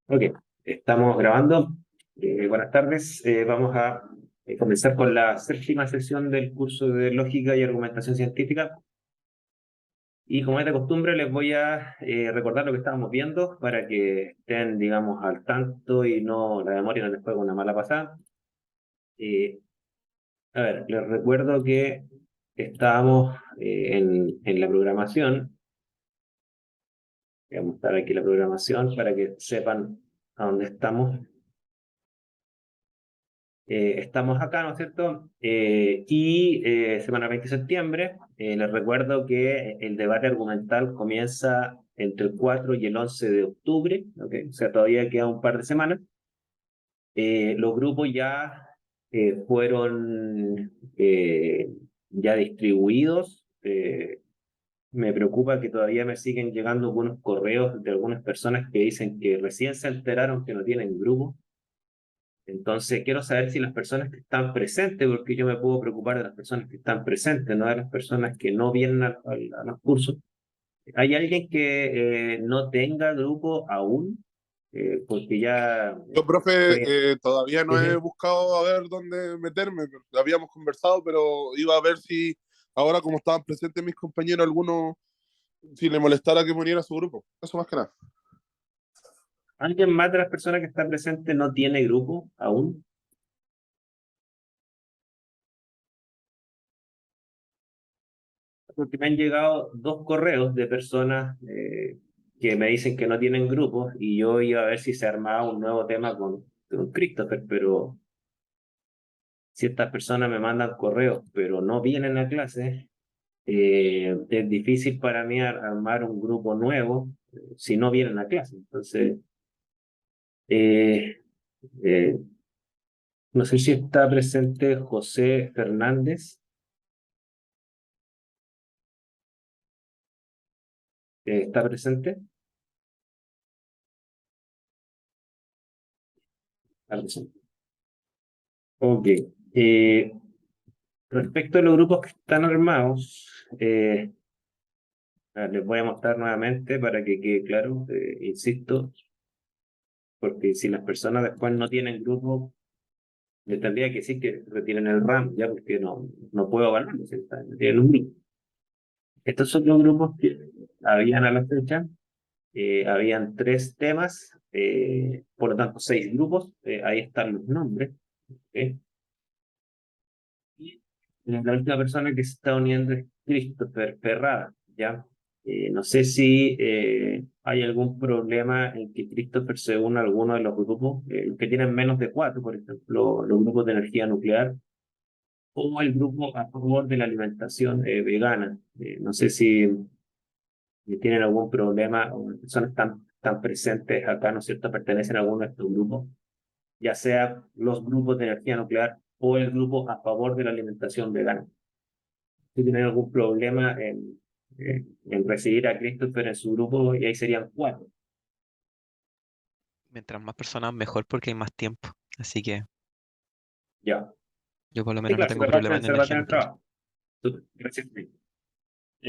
Ok, estamos grabando. Buenas tardes. Vamos a comenzar con la séptima sesión del curso de Lógica y Argumentación Científica. Y como es de costumbre, les voy a recordar lo que estábamos viendo para que estén, digamos, al tanto y no la memoria no les juegue una mala pasada. Eh, a ver, les recuerdo que estábamos en la programación. Voy a mostrar aquí la programación para que sepan a dónde estamos. Estamos acá, ¿no es cierto? Semana 20 de septiembre, les recuerdo que el debate argumental comienza entre el 4 y el 11 de octubre, ¿ok? O sea, todavía queda un par de semanas. Los grupos ya fueron ya distribuidos. Me preocupa que todavía me siguen llegando algunos correos de algunas personas que dicen que recién se enteraron que no tienen grupo. Entonces, quiero saber si las personas que están presentes, porque yo me puedo preocupar de las personas que están presentes, no de las personas que no vienen a los cursos. ¿Hay alguien que no tenga grupo aún? Porque ya Yo, fue... profe, todavía no he Ujú. buscado a ver dónde meterme. Habíamos conversado, pero iba a ver si ahora, como estaban presentes mis compañeros, alguno, si le molestara que me uniera a su grupo. Eso más que nada. ¿Alguien más de las personas que están presentes no tiene grupo aún? Porque me han llegado dos correos de personas que me dicen que no tienen grupos y yo iba a ver si se armaba un nuevo tema con Christopher, pero si estas personas me mandan correos pero no vienen a clase, es difícil para mí armar un grupo nuevo si no vienen a clase. Entonces, eh, eh, no sé si está presente José Fernández. ¿Está presente? Está presente. Ok. Eh, Respecto a los grupos que están armados, les voy a mostrar nuevamente para que quede claro, insisto, porque si las personas después no tienen grupo, les tendría que decir que retiren el RAM, ya porque no puedo ganarlo, si tienen un grupo. Estos son los grupos que habían a la fecha. Habían tres temas, por lo tanto, seis grupos. Ahí están los nombres. ¿Ok? Y la última persona que se está uniendo es Christopher Ferrada, ¿ya? No sé si hay algún problema en que Christopher se una a alguno de los grupos que tienen menos de cuatro, por ejemplo, los grupos de energía nuclear o el grupo a favor de la alimentación vegana. No sé si tienen algún problema o las personas están presentes acá, ¿no es cierto?, pertenecen a alguno de estos grupos, ya sea los grupos de energía nuclear o el grupo a favor de la alimentación vegana. Si tienen algún problema en recibir a Christopher en su grupo, y ahí serían cuatro. Mientras más personas, mejor porque hay más tiempo. Así que Ya. yo por lo Sí, menos no claro, tengo problema en se va a energía tener nuclear. trabajo. Súper, gracias.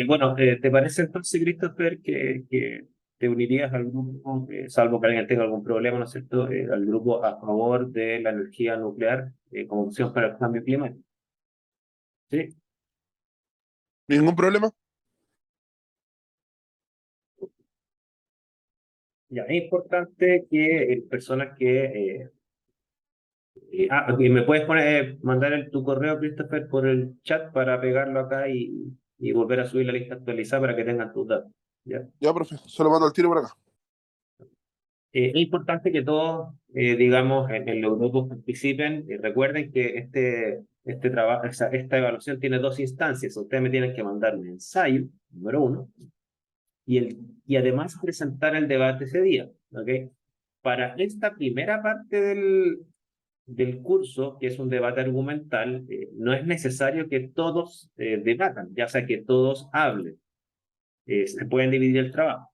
Bueno, ¿te parece entonces, Christopher, que te unirías al grupo, salvo que alguien tenga algún problema, ¿no es cierto?, al grupo a favor de la energía nuclear como opción para el cambio climático? Sí, ¿Ningún problema? ya, es importante que personas que... ok, ¿me puedes mandar tu correo, Christopher, por el chat para pegarlo acá y volver a subir la lista actualizada para que tengan tus datos? ¿Ya? Ya, profe, se lo mando al tiro por acá. Es importante que todos, digamos, en los grupos participen y recuerden que este trabajo, esta evaluación tiene dos instancias. Ustedes me tienen que mandar un ensayo, número uno, y además presentar el debate ese día. ¿Ok? Para esta primera parte del curso, que es un debate argumental, no es necesario que todos debatan, ya sea que todos hablen. Se pueden dividir el trabajo.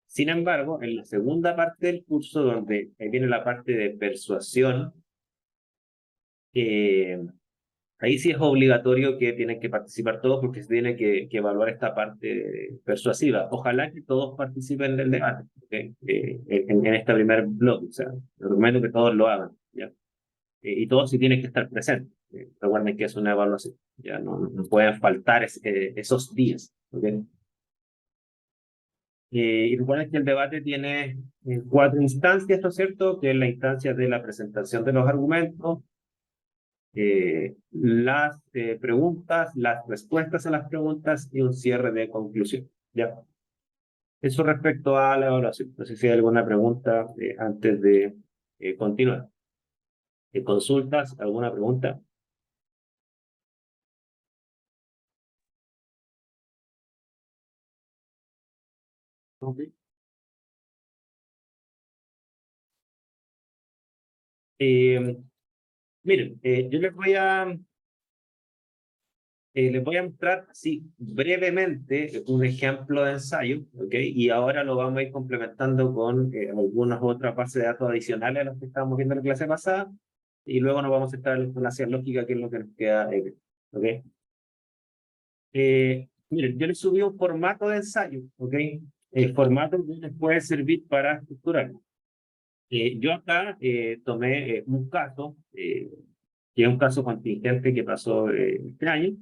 Sin embargo, en la segunda parte del curso, donde viene la parte de persuasión, eh, Ahí sí es obligatorio que tienen que participar todos porque se tiene que evaluar esta parte persuasiva. Ojalá que todos participen del debate, ¿ok? En este primer bloque. O sea, recomiendo que todos lo hagan, ¿ya? Y todos sí tienen que estar presentes. Recuerden que es una evaluación, ya no pueden faltar esos días, ¿ok? Y recuerden que el debate tiene 4 instancias, ¿no es cierto? Que es la instancia de la presentación de los argumentos, las preguntas, las respuestas a las preguntas y un cierre de conclusión. ¿Ya? Eso respecto a la evaluación. No sé si hay alguna pregunta antes de continuar. ¿Consultas? ¿Alguna pregunta? Okay. Miren, yo les voy a mostrar así brevemente un ejemplo de ensayo, ¿ok? Y ahora lo vamos a ir complementando con algunas otras bases de datos adicionales a las que estábamos viendo en la clase pasada, y luego nos vamos a estar en la lógica, que es lo que nos queda, ¿ok? Miren, yo les subí un formato de ensayo, ¿ok? El formato que les puede servir para estructurar. Yo acá tomé un caso, que es un caso contingente que pasó este año,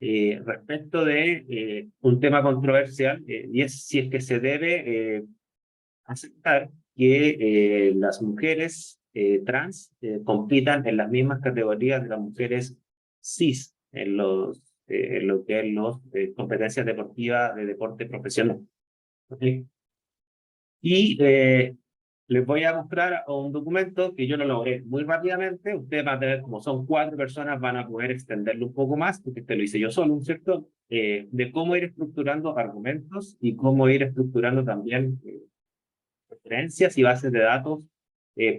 respecto de un tema controversial, y es si es que se debe aceptar que las mujeres trans compitan en las mismas categorías de las mujeres cis en lo que es las competencias deportivas de deporte profesional. ¿Okay? Y les voy a mostrar un documento que yo lo logré muy rápidamente. Ustedes van a tener, como son 4 personas, van a poder extenderlo un poco más, porque este lo hice yo solo, ¿cierto? De cómo ir estructurando argumentos y cómo ir estructurando también referencias y bases de datos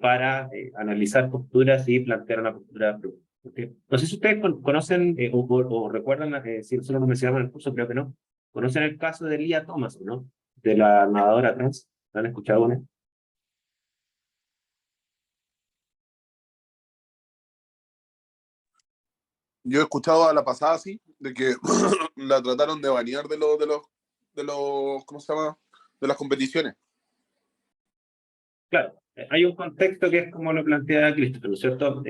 para analizar posturas y plantear una postura. ¿Okay? No sé si ustedes conocen o recuerdan, si nosotros lo mencionamos en el curso, creo que no. ¿Conocen el caso de Lia Thomas, no? De la nadadora trans. ¿Lo han escuchado una? Yo he escuchado a la pasada, sí, de que la trataron de banear ¿cómo se llama? De las competiciones. Claro, hay un contexto que es como lo plantea Christopher, ¿no es cierto?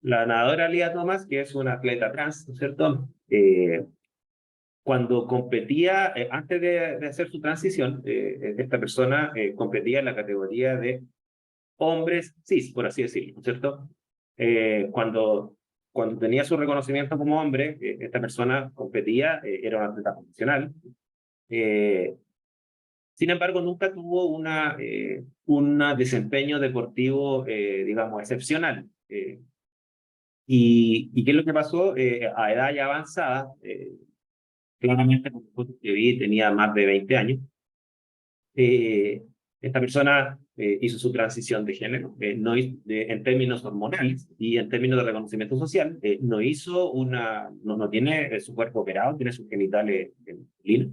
La nadadora Lia Thomas, que es una atleta trans, ¿no es cierto? Cuando competía, antes de hacer su transición, esta persona competía en la categoría de hombres cis, por así decirlo, ¿no es cierto? Cuando tenía su reconocimiento como hombre, esta persona competía, era una atleta profesional. Sin embargo, nunca tuvo un desempeño deportivo, digamos, excepcional. ¿Y qué es lo que pasó? A edad ya avanzada, claramente, por supuesto, que vi, tenía más de 20 años, eh, esta persona hizo su transición de género, no en términos hormonales y en términos de reconocimiento social, no tiene su cuerpo operado, tiene sus genitales masculinos,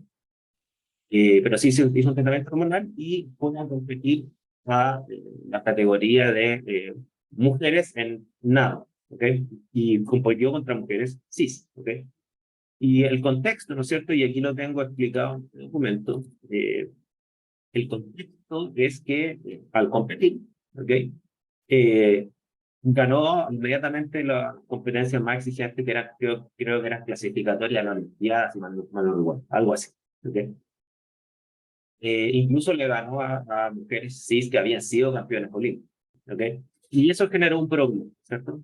pero sí se hizo un tratamiento hormonal y pudo competir a la categoría de mujeres en nado, ¿ok? Y compitió contra mujeres cis, ¿ok? Y el contexto, ¿no es cierto? Y aquí lo tengo explicado en el documento. El contexto es que al competir, ¿ok? Eh, ganó inmediatamente la competencia más exigente, que era, creo que era clasificatoria a la Olimpiada, si mal no recuerdo, algo así, ¿ok? Incluso le ganó a mujeres cis que habían sido campeones olímpicos, ¿ok? Y eso generó un problema, ¿cierto?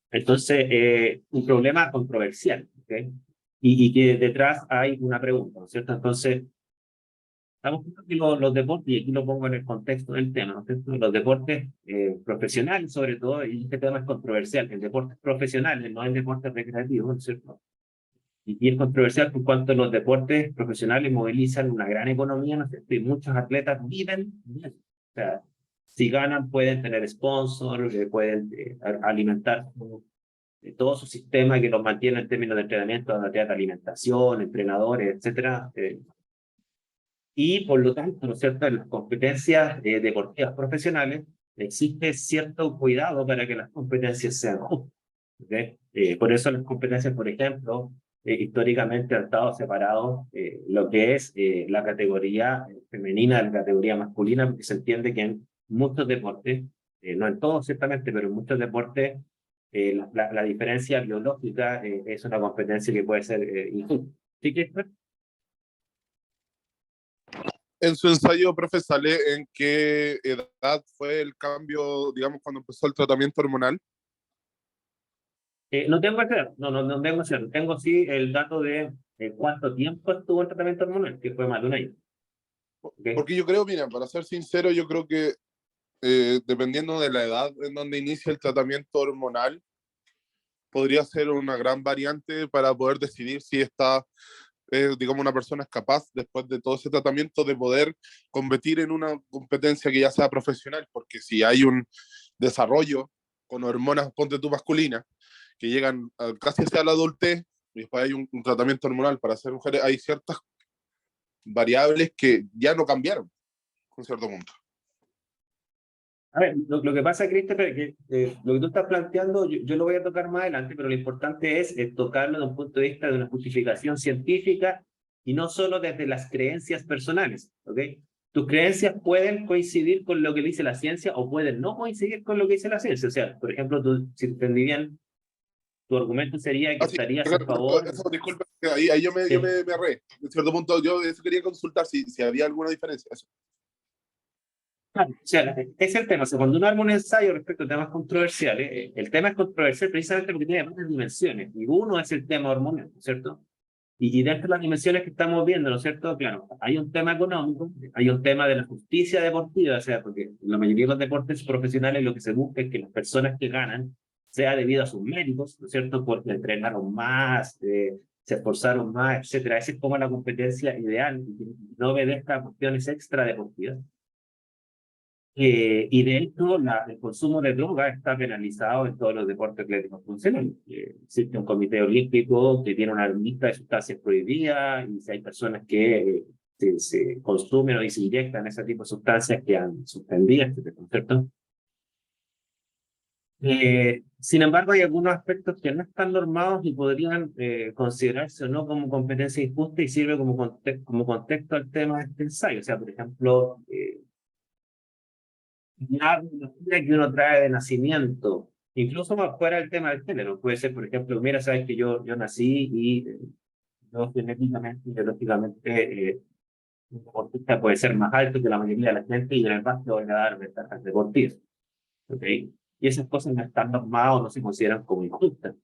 Entonces, un problema controversial, ¿ok? Y que detrás hay una pregunta, ¿no es cierto? Entonces, estamos viendo que los deportes, y aquí lo pongo en el contexto del tema, ¿no es cierto? Los deportes profesionales, sobre todo, y este tema es controversial, en deportes profesionales, no en deportes recreativos, ¿no es cierto? Y es controversial por cuanto los deportes profesionales movilizan una gran economía, ¿no es cierto? Y muchos atletas viven de eso. O sea, si ganan, pueden tener sponsors, pueden alimentar todo su sistema que los mantiene en términos de entrenamiento, de alimentación, entrenadores, etcétera. Y por lo tanto, ¿no es cierto?, en las competencias deportivas profesionales existe cierto cuidado para que las competencias sean justas. ¿Okay? Por eso las competencias, por ejemplo, históricamente han estado separados lo que es la categoría femenina de la categoría masculina, porque se entiende que en muchos deportes, no en todos ciertamente, pero en muchos deportes, la diferencia biológica es una competencia que puede ser injusta. ¿Sí que En su ensayo, profe, sale en qué edad fue el cambio, digamos, cuando empezó el tratamiento hormonal. No tengo ese dato, no tengo ese dato. Tengo sí el dato de cuánto tiempo estuvo el tratamiento hormonal, que fue más de un año. ¿Okay? Porque yo creo, mira, para ser sincero, yo creo que dependiendo de la edad en donde inicia el tratamiento hormonal, podría ser una gran variante para poder decidir si está, digamos, una persona es capaz, después de todo ese tratamiento, de poder competir en una competencia que ya sea profesional, porque si hay un desarrollo con hormonas, ponte tú, masculinas, que llegan casi hacia la adultez, y después hay un tratamiento hormonal para ser mujeres, hay ciertas variables que ya no cambiaron, en cierto punto. A ver, lo que pasa, Christopher, es que lo que tú estás planteando, yo lo voy a tocar más adelante, pero lo importante es tocarlo desde un punto de vista de una justificación científica y no solo desde las creencias personales, ¿ok? Tus creencias pueden coincidir con lo que dice la ciencia o pueden no coincidir con lo que dice la ciencia. O sea, por ejemplo, tú, si entendí bien, tu argumento sería que Así, estarías a favor. eso, disculpe, ahí me arré. En cierto punto, yo eso quería consultar si había alguna diferencia. Eso. Claro, o sea, es el tema. O sea, cuando uno arma un ensayo respecto a temas controversiales, el tema es controversial precisamente porque tiene varias dimensiones. Y uno es el tema hormonal, ¿no es cierto? Y dentro de las dimensiones que estamos viendo, ¿no es cierto? Claro, hay un tema económico, hay un tema de la justicia deportiva, o sea, porque la mayoría de los deportes profesionales lo que se busca es que las personas que ganan sea debido a sus méritos, ¿no es cierto? Porque entrenaron más, se esforzaron más, etcétera. Esa es como la competencia ideal, y no obedezca a cuestiones extra deportivas. Y de hecho, el consumo de droga está penalizado en todos los deportes atléticos funcionales. Existe un comité olímpico que tiene una lista de sustancias prohibidas y si hay personas que se consumen o se inyectan ese tipo de sustancias que han suspendido este concepto. Sin embargo, hay algunos aspectos que no están normados y podrían considerarse o no como competencia injusta y sirve como contexto al tema de este ensayo. O sea, por ejemplo, la biología que uno trae de nacimiento, incluso más fuera del tema del género. Puede ser, por ejemplo, mira, sabes que yo nací y yo genéticamente y biológicamente un deportista puede ser más alto que la mayoría de la gente y en el básquet voy a dar ventajas deportivas. ¿Okay? Y esas cosas no están normadas o no se consideran como injustas.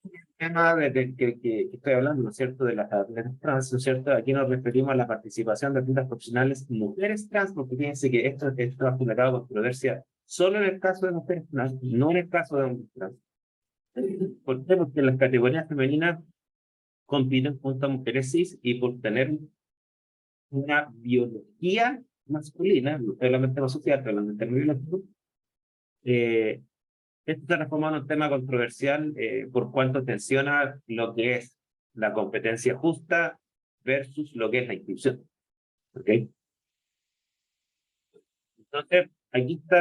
El tema que estoy hablando, ¿no es cierto?, de las atletas trans, ¿no es cierto? Aquí nos referimos a la participación de atletas profesionales mujeres trans, porque fíjense que esto ha generado controversia solo en el caso de mujeres trans, no en el caso de hombres trans. ¿Por qué? Porque las categorías femeninas compiten junto a mujeres cis y por tener una biología masculina, no estoy hablando de tema social, estoy hablando de tema biológico, esto se transforma en un tema controversial por cuanto tensiona lo que es la competencia justa versus lo que es la inclusión. ¿Ok? Entonces, aquí está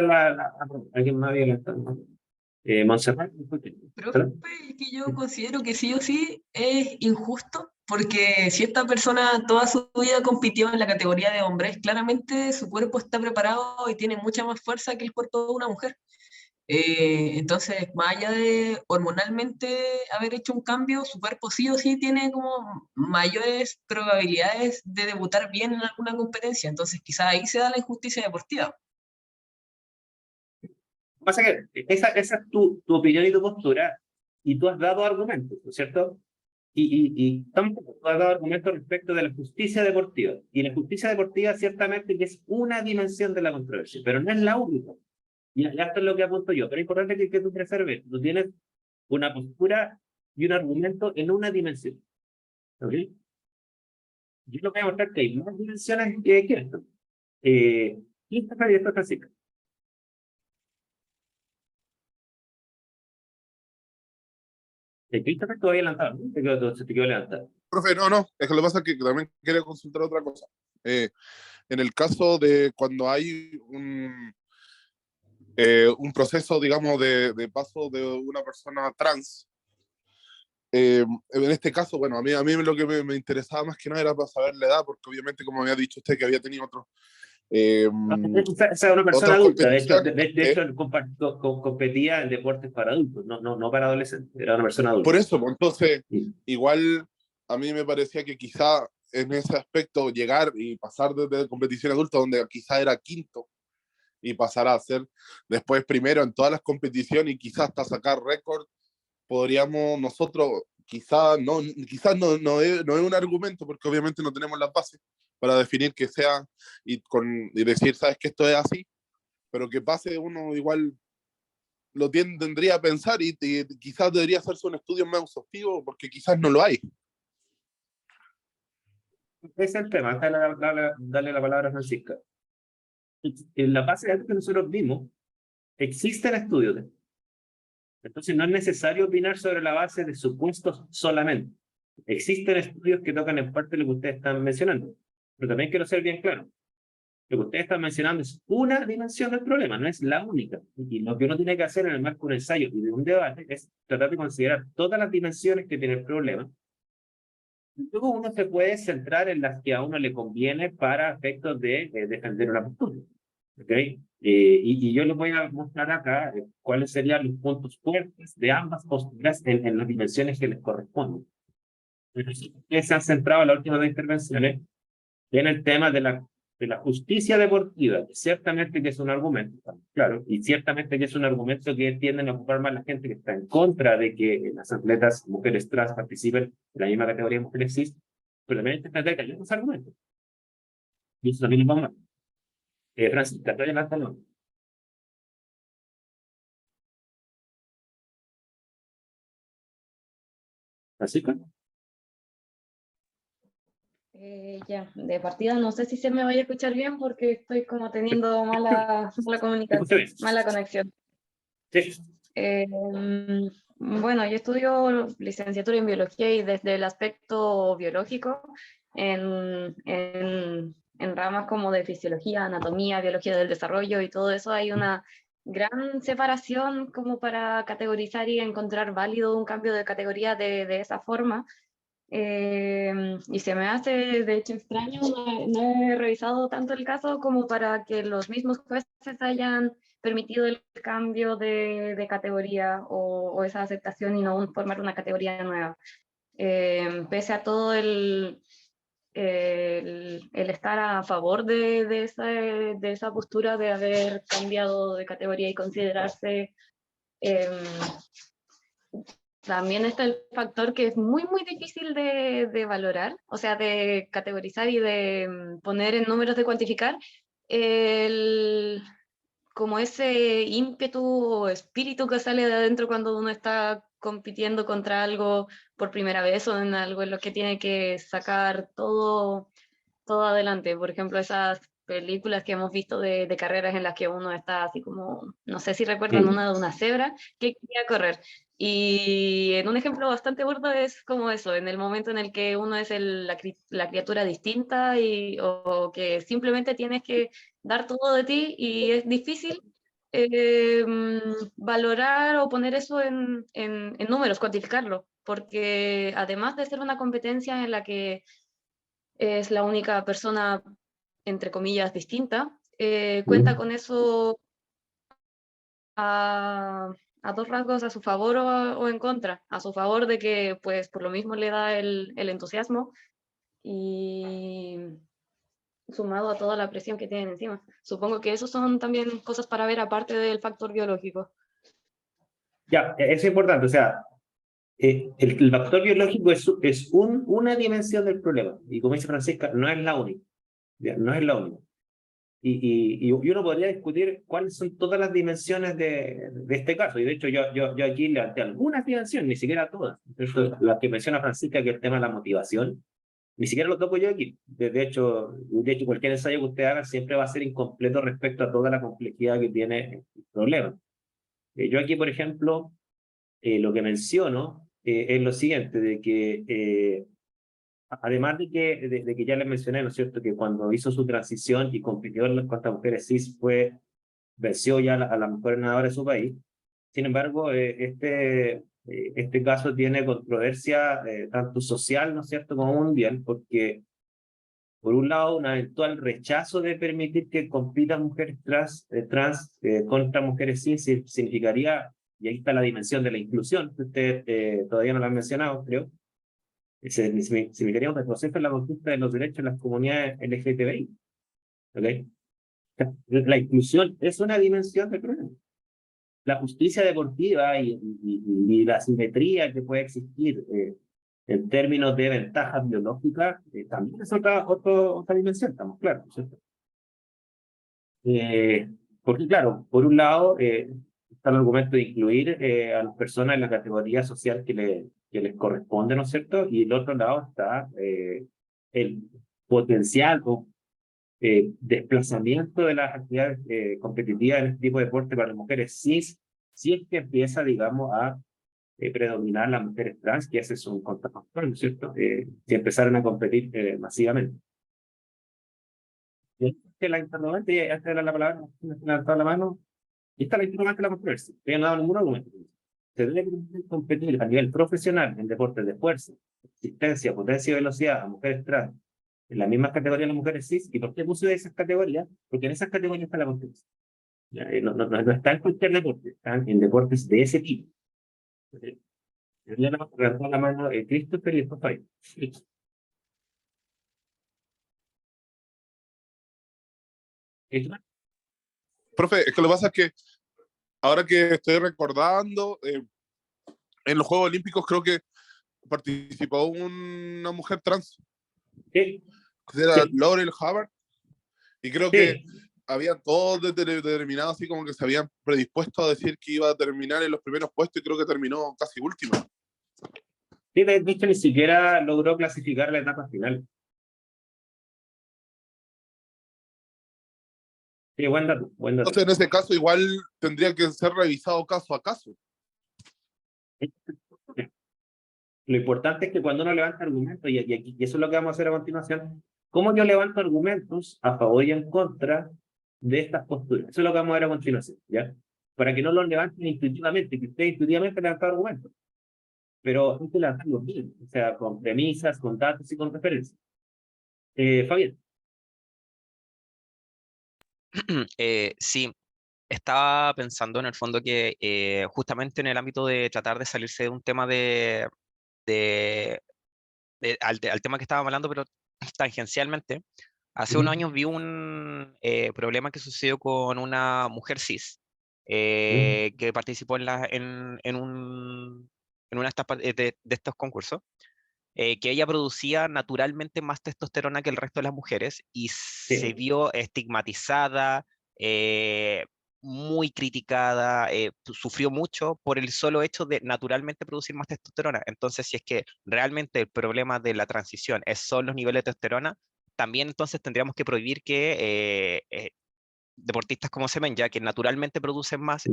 alguien más violento. Montserrat. Profe, es que yo considero que sí o sí es injusto, porque si esta persona toda su vida compitió en la categoría de hombres, claramente su cuerpo está preparado y tiene mucha más fuerza que el cuerpo de una mujer. Entonces, más allá de hormonalmente haber hecho un cambio, su cuerpo sí o sí tiene como mayores probabilidades de debutar bien en alguna competencia. Entonces, quizás ahí se da la injusticia deportiva. Pasa que esa es tu opinión y tu postura, y tú has dado argumentos, ¿no es cierto? Y tampoco tú has dado argumentos respecto de la justicia deportiva. Y la justicia deportiva ciertamente que es una dimensión de la controversia, pero no es la única. Y esto es lo que apunto yo. Pero es importante que tú preserves. Tú tienes una postura y un argumento en una dimensión. ¿Ok? Yo lo voy a mostrar que hay más dimensiones que esto. Christopher y esto es así. Christopher todavía levantado, ¿no? Se te quedó levantado. Profe, no, es que lo que pasa es que también quería consultar otra cosa. En el caso de cuando hay un proceso, digamos, de paso de una persona trans. En este caso, bueno, a mí lo que me interesaba más que nada era para saber la edad, porque obviamente, como había dicho usted, que había tenido otros Esa es una persona otras adulta, de hecho, competiciones. de hecho competía en deportes para adultos, no para adolescentes, era una persona Por adulta. eso, pues, entonces, Sí. igual a mí me parecía que quizá en ese aspecto llegar y pasar desde competición adulta, donde quizá era quinto, y pasar a ser después primero en todas las competiciones y quizás hasta sacar récord, podríamos nosotros, quizás no es un argumento, porque obviamente no tenemos las bases para definir que sea y decir, sabes que esto es así, pero que pase uno igual lo tendría a pensar y quizás debería hacerse un estudio más exhaustivo, porque quizás no lo hay. Ese es el tema, dale la palabra a Francisca. En la base de datos que nosotros vimos, existen estudios de esto. Entonces no es necesario opinar sobre la base de supuestos solamente. Existen estudios que tocan en parte lo que ustedes están mencionando, pero también quiero ser bien claro. Lo que ustedes están mencionando es una dimensión del problema, no es la única. Y lo que uno tiene que hacer en el marco de un ensayo y de un debate es tratar de considerar todas las dimensiones que tiene el problema. Luego uno se puede centrar en las que a uno le conviene para efectos de defender una postura. ¿Okay? Y yo les voy a mostrar acá cuáles serían los puntos fuertes de ambas posturas en las dimensiones que les corresponden. Ustedes se han centrado en las últimas dos intervenciones en el tema de la justicia deportiva, que ciertamente que es un argumento, claro, y ciertamente que es un argumento que tienden a ocupar más la gente que está en contra de que las atletas mujeres trans participen en la misma categoría de mujeres cis, pero también hay que hay otros argumentos. Y eso también lo vamos a ver. Francisca, te adelanta, ¿no? Francisca. Ya, de partida no sé si se me vaya a escuchar bien porque estoy como teniendo mala Te comunicación, bien. mala conexión. Sí. Bueno, yo estudio licenciatura en biología y desde el aspecto biológico, en ramas como de fisiología, anatomía, biología del desarrollo y todo eso, hay una gran separación como para categorizar y encontrar válido un cambio de categoría de esa forma. Y se me hace de hecho extraño, no he revisado tanto el caso como para que los mismos jueces hayan permitido el cambio de categoría o esa aceptación y no formar una categoría nueva. Pese a todo el estar a favor de esa postura de haber cambiado de categoría y considerarse también está el factor que es muy, muy difícil de valorar, o sea, de categorizar y de poner en números de cuantificar, como ese ímpetu o espíritu que sale de adentro cuando uno está compitiendo contra algo por primera vez o en algo en lo que tiene que sacar todo adelante. Por ejemplo, esas películas que hemos visto de carreras en las que uno está así como, no sé si recuerdan una de una cebra que quería correr. Y en un ejemplo bastante burdo es como eso, en el momento en el que uno es la criatura distinta o que simplemente tienes que dar todo de ti y es difícil valorar o poner eso en números, cuantificarlo, porque además de ser una competencia en la que es la única persona, entre comillas, distinta, cuenta con eso a dos rasgos, a su favor o en contra. A su favor de que, pues, por lo mismo le da el entusiasmo y sumado a toda la presión que tienen encima. Supongo que esos son también cosas para ver aparte del factor biológico. Ya, eso es importante, o sea, el factor biológico es una dimensión del problema, y como dice Francisca, no es la única, ya, no es la única. Y uno podría discutir cuáles son todas las dimensiones de este caso, y de hecho yo aquí levanté algunas dimensiones, ni siquiera todas. La que menciona Francisca, que es el tema de la motivación, ni siquiera lo toco yo aquí. De hecho, cualquier ensayo que usted haga siempre va a ser incompleto respecto a toda la complejidad que tiene el problema. Yo aquí, por ejemplo, lo que menciono es lo siguiente, de que además de que ya les mencioné, ¿no es cierto?, que cuando hizo su transición y compitió contra mujeres cis fue venció ya a la mejor nadadora de su país. Sin embargo, este caso tiene controversia tanto social, ¿no es cierto?, como mundial, porque por un lado, un eventual rechazo de permitir que compitan mujeres trans contra mujeres cis significaría, y ahí está la dimensión de la inclusión, que ustedes todavía no lo han mencionado, creo, significaría un retroceso en la conquista de los derechos de las comunidades LGTBI. ¿Okay? La inclusión es una dimensión del problema. La justicia deportiva y la simetría que puede existir en términos de ventajas biológicas también es otra dimensión, estamos claros, ¿cierto? Porque claro, por un lado está el argumento de incluir a las personas en la categoría social que les corresponde, ¿no es cierto? Y el otro lado está el potencial o desplazamiento de las actividades competitivas en este tipo de deporte para las mujeres cis, si es que empieza, digamos, a predominar las mujeres trans, que ese es un contrafactor, ¿no es cierto? Si empezaron a competir masivamente. Y que la interrogante, y antes de dar la palabra, levantado la mano, y está la interrogante de la controversia. Yo no he dado ningún argumento. Se debe competir a nivel profesional en deportes de fuerza, resistencia, potencia y velocidad a mujeres trans en las mismas categorías de las mujeres cis. ¿Y por qué puse esas categorías? Porque en esas categorías está la competencia. No está en cualquier deporte, están en deportes de ese tipo. Levantó la mano Christopher y después Fabián. Profe, es que lo que pasa es que ahora que estoy recordando, en los Juegos Olímpicos creo que participó una mujer trans, Sí, que era sí, Laurel Hubbard, y creo que sí. había todos determinados, así como que se habían predispuesto a decir que iba a terminar en los primeros puestos y creo que terminó casi último. Sí, de hecho, ni siquiera logró clasificar la etapa final. Sí, buen dato, buen dato. Entonces, en ese caso, igual tendría que ser revisado caso a caso. Lo importante es que cuando uno levanta argumentos, y eso es lo que vamos a hacer a continuación, ¿cómo yo levanto argumentos a favor y en contra de estas posturas? Eso es lo que vamos a ver a continuación, ¿ya? Para que no los levanten intuitivamente, que ustedes intuitivamente levantan argumentos, pero hay que levantarlos bien, o sea, con premisas, con datos y con referencias. Fabián. Sí, estaba pensando en el fondo que justamente en el ámbito de tratar de salirse de un tema de- al tema que estábamos hablando, pero tangencialmente, hace unos años vi un problema que sucedió con una mujer cis que participó en una de de estos concursos, que ella producía naturalmente más testosterona que el resto de las mujeres y se Sí. vio estigmatizada, eh, muy criticada, sufrió mucho por el solo hecho de naturalmente producir más testosterona. Entonces, si es que realmente el problema de la transición son los niveles de testosterona, también entonces tendríamos que prohibir que deportistas como Semen, ya que naturalmente producen más,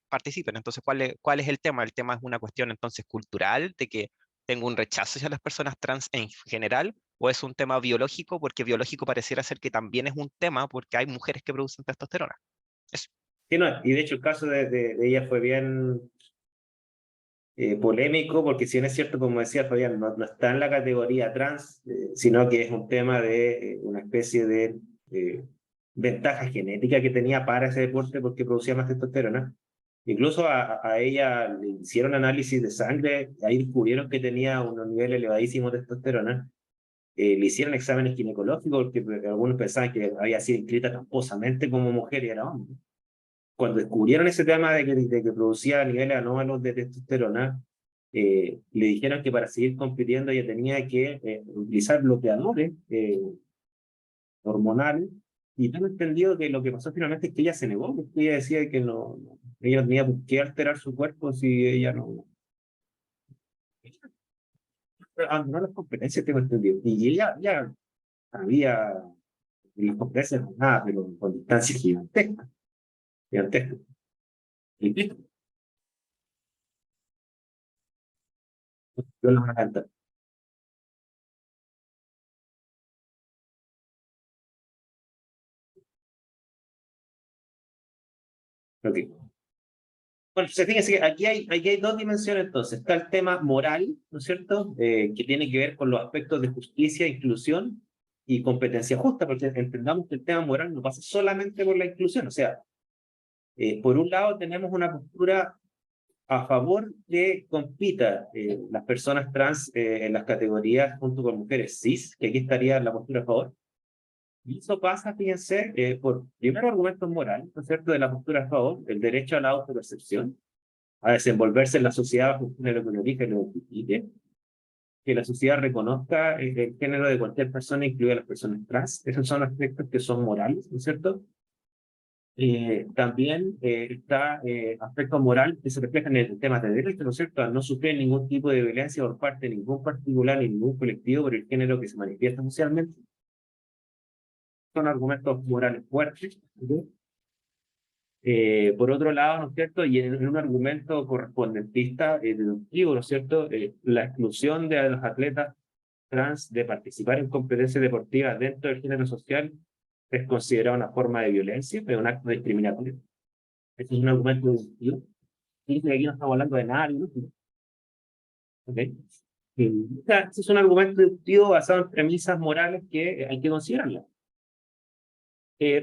participen. Entonces, ¿cuál es el tema? El tema es una cuestión entonces cultural, de que tengo un rechazo hacia las personas trans en general, o es un tema biológico, porque biológico pareciera ser que también es un tema, porque hay mujeres que producen testosterona. Eso. Sí, no, y de hecho el caso de ella fue bien polémico, porque si bien es cierto, como decía Fabián, no está en la categoría trans, sino que es un tema de una especie de ventaja genética que tenía para ese deporte porque producía más testosterona. Incluso a ella le hicieron análisis de sangre, ahí descubrieron que tenía unos niveles elevadísimos de testosterona. Le hicieron exámenes ginecológicos porque algunos pensaban que había sido inscrita tramposamente como mujer y era hombre. Cuando descubrieron ese tema de que producía niveles anómalos de testosterona, le dijeron que para seguir compitiendo ella tenía que utilizar bloqueadores hormonales, y tengo entendido que lo que pasó finalmente es que ella se negó, porque ella decía que ella no tenía por qué alterar su cuerpo si ella no abandonó las competencias, tengo entendido. Y ella ya había en las competencias nada, pero con distancias gigantescas, gigantescas. Y listo, yo lo voy a cantar. Ok. Bueno, fíjense que aquí hay dos dimensiones entonces. Está el tema moral, ¿no es cierto? Que tiene que ver con los aspectos de justicia, inclusión y competencia justa, porque entendamos que el tema moral no pasa solamente por la inclusión. O sea, por un lado tenemos una postura a favor de compita las personas trans en las categorías junto con mujeres cis, que aquí estaría la postura a favor. Y eso pasa, fíjense, por primero argumentos morales, ¿no es cierto?, de la postura a favor, el derecho a la autopercepción, a desenvolverse en la sociedad bajo un género que lo elija y lo identifique, que la sociedad reconozca el género de cualquier persona, incluida las personas trans. Esos son aspectos que son morales, ¿no es cierto? También está aspecto moral que se refleja en el tema de derechos, ¿no es cierto?, a no sufrir ningún tipo de violencia por parte de ningún particular ni ningún colectivo por el género que se manifiesta socialmente. Son argumentos morales fuertes. ¿Sí? Por otro lado, ¿no es cierto?, y en un argumento correspondentista deductivo, ¿no es cierto?, la exclusión de los atletas trans de participar en competencias deportivas dentro del género social es considerada una forma de violencia, es un acto discriminatorio. Este es un argumento deductivo. Dice que aquí no estamos hablando de nada, ¿no? ¿Okay? O sea, este es un argumento deductivo basado en premisas morales que hay que considerarlas.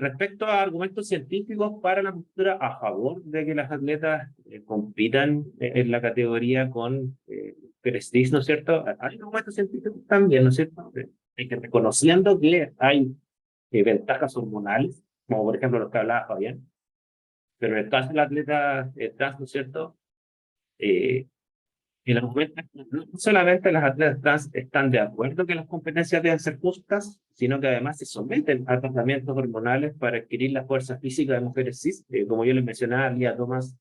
Respecto a argumentos científicos para la postura a favor de que las atletas compitan en la categoría con prestige, ¿no es cierto? Hay argumentos científicos también, ¿no es cierto? Hay que reconociendo que hay ventajas hormonales, como por ejemplo los que hablaba Fabián, pero en el caso del atleta trans, ¿no es cierto? El argumento es que no solamente las atletas trans están de acuerdo que las competencias deben ser justas, sino que además se someten a tratamientos hormonales para adquirir la fuerza física de mujeres cis. Como yo les mencionaba, Lía Thomas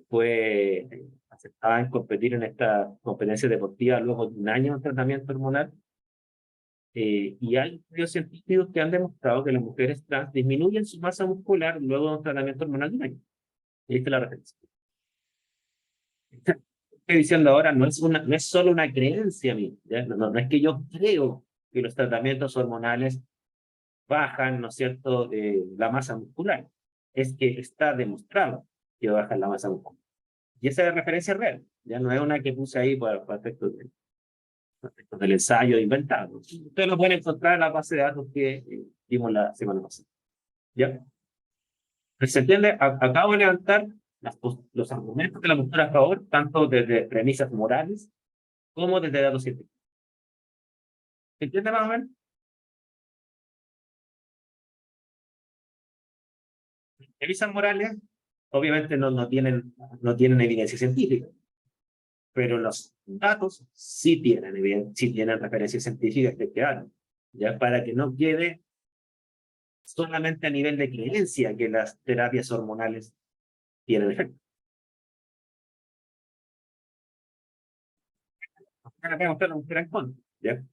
fue aceptada en competir en esta competencia deportiva luego de un año de tratamiento hormonal. Y hay estudios científicos que han demostrado que las mujeres trans disminuyen su masa muscular luego de un tratamiento hormonal de un año. Y esta es la referencia. Estoy diciendo ahora no es solo una creencia mía, ¿ya? No es que yo creo que los tratamientos hormonales bajan, ¿no es cierto?, la masa muscular. Es que está demostrado que bajan la masa muscular. Y esa es referencia real, ya no es una que puse ahí para efectos del ensayo inventado. Ustedes lo pueden encontrar en la base de datos que vimos la semana pasada. ¿Ya? ¿Se entiende? Acabo de levantar los argumentos de la postura a favor, tanto desde premisas morales como desde datos científicos. ¿Se entiende más o menos? Premisas morales, obviamente no tienen evidencia científica, pero los datos sí tienen referencias científicas que quedaron, ya para que no quede solamente a nivel de creencia que las terapias hormonales tienen efecto. Ahora voy a mostrar un gran contra, ¿ya?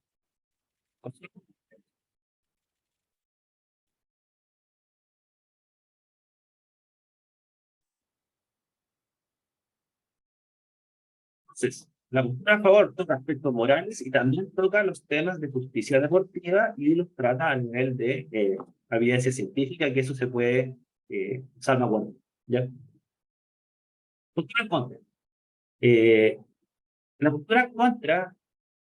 Entonces, la postura a favor toca aspectos morales y también toca los temas de justicia deportiva y los trata a nivel de evidencia científica, que eso se puede salvaguardar. ¿Ya? Postura en contra. La postura en contra,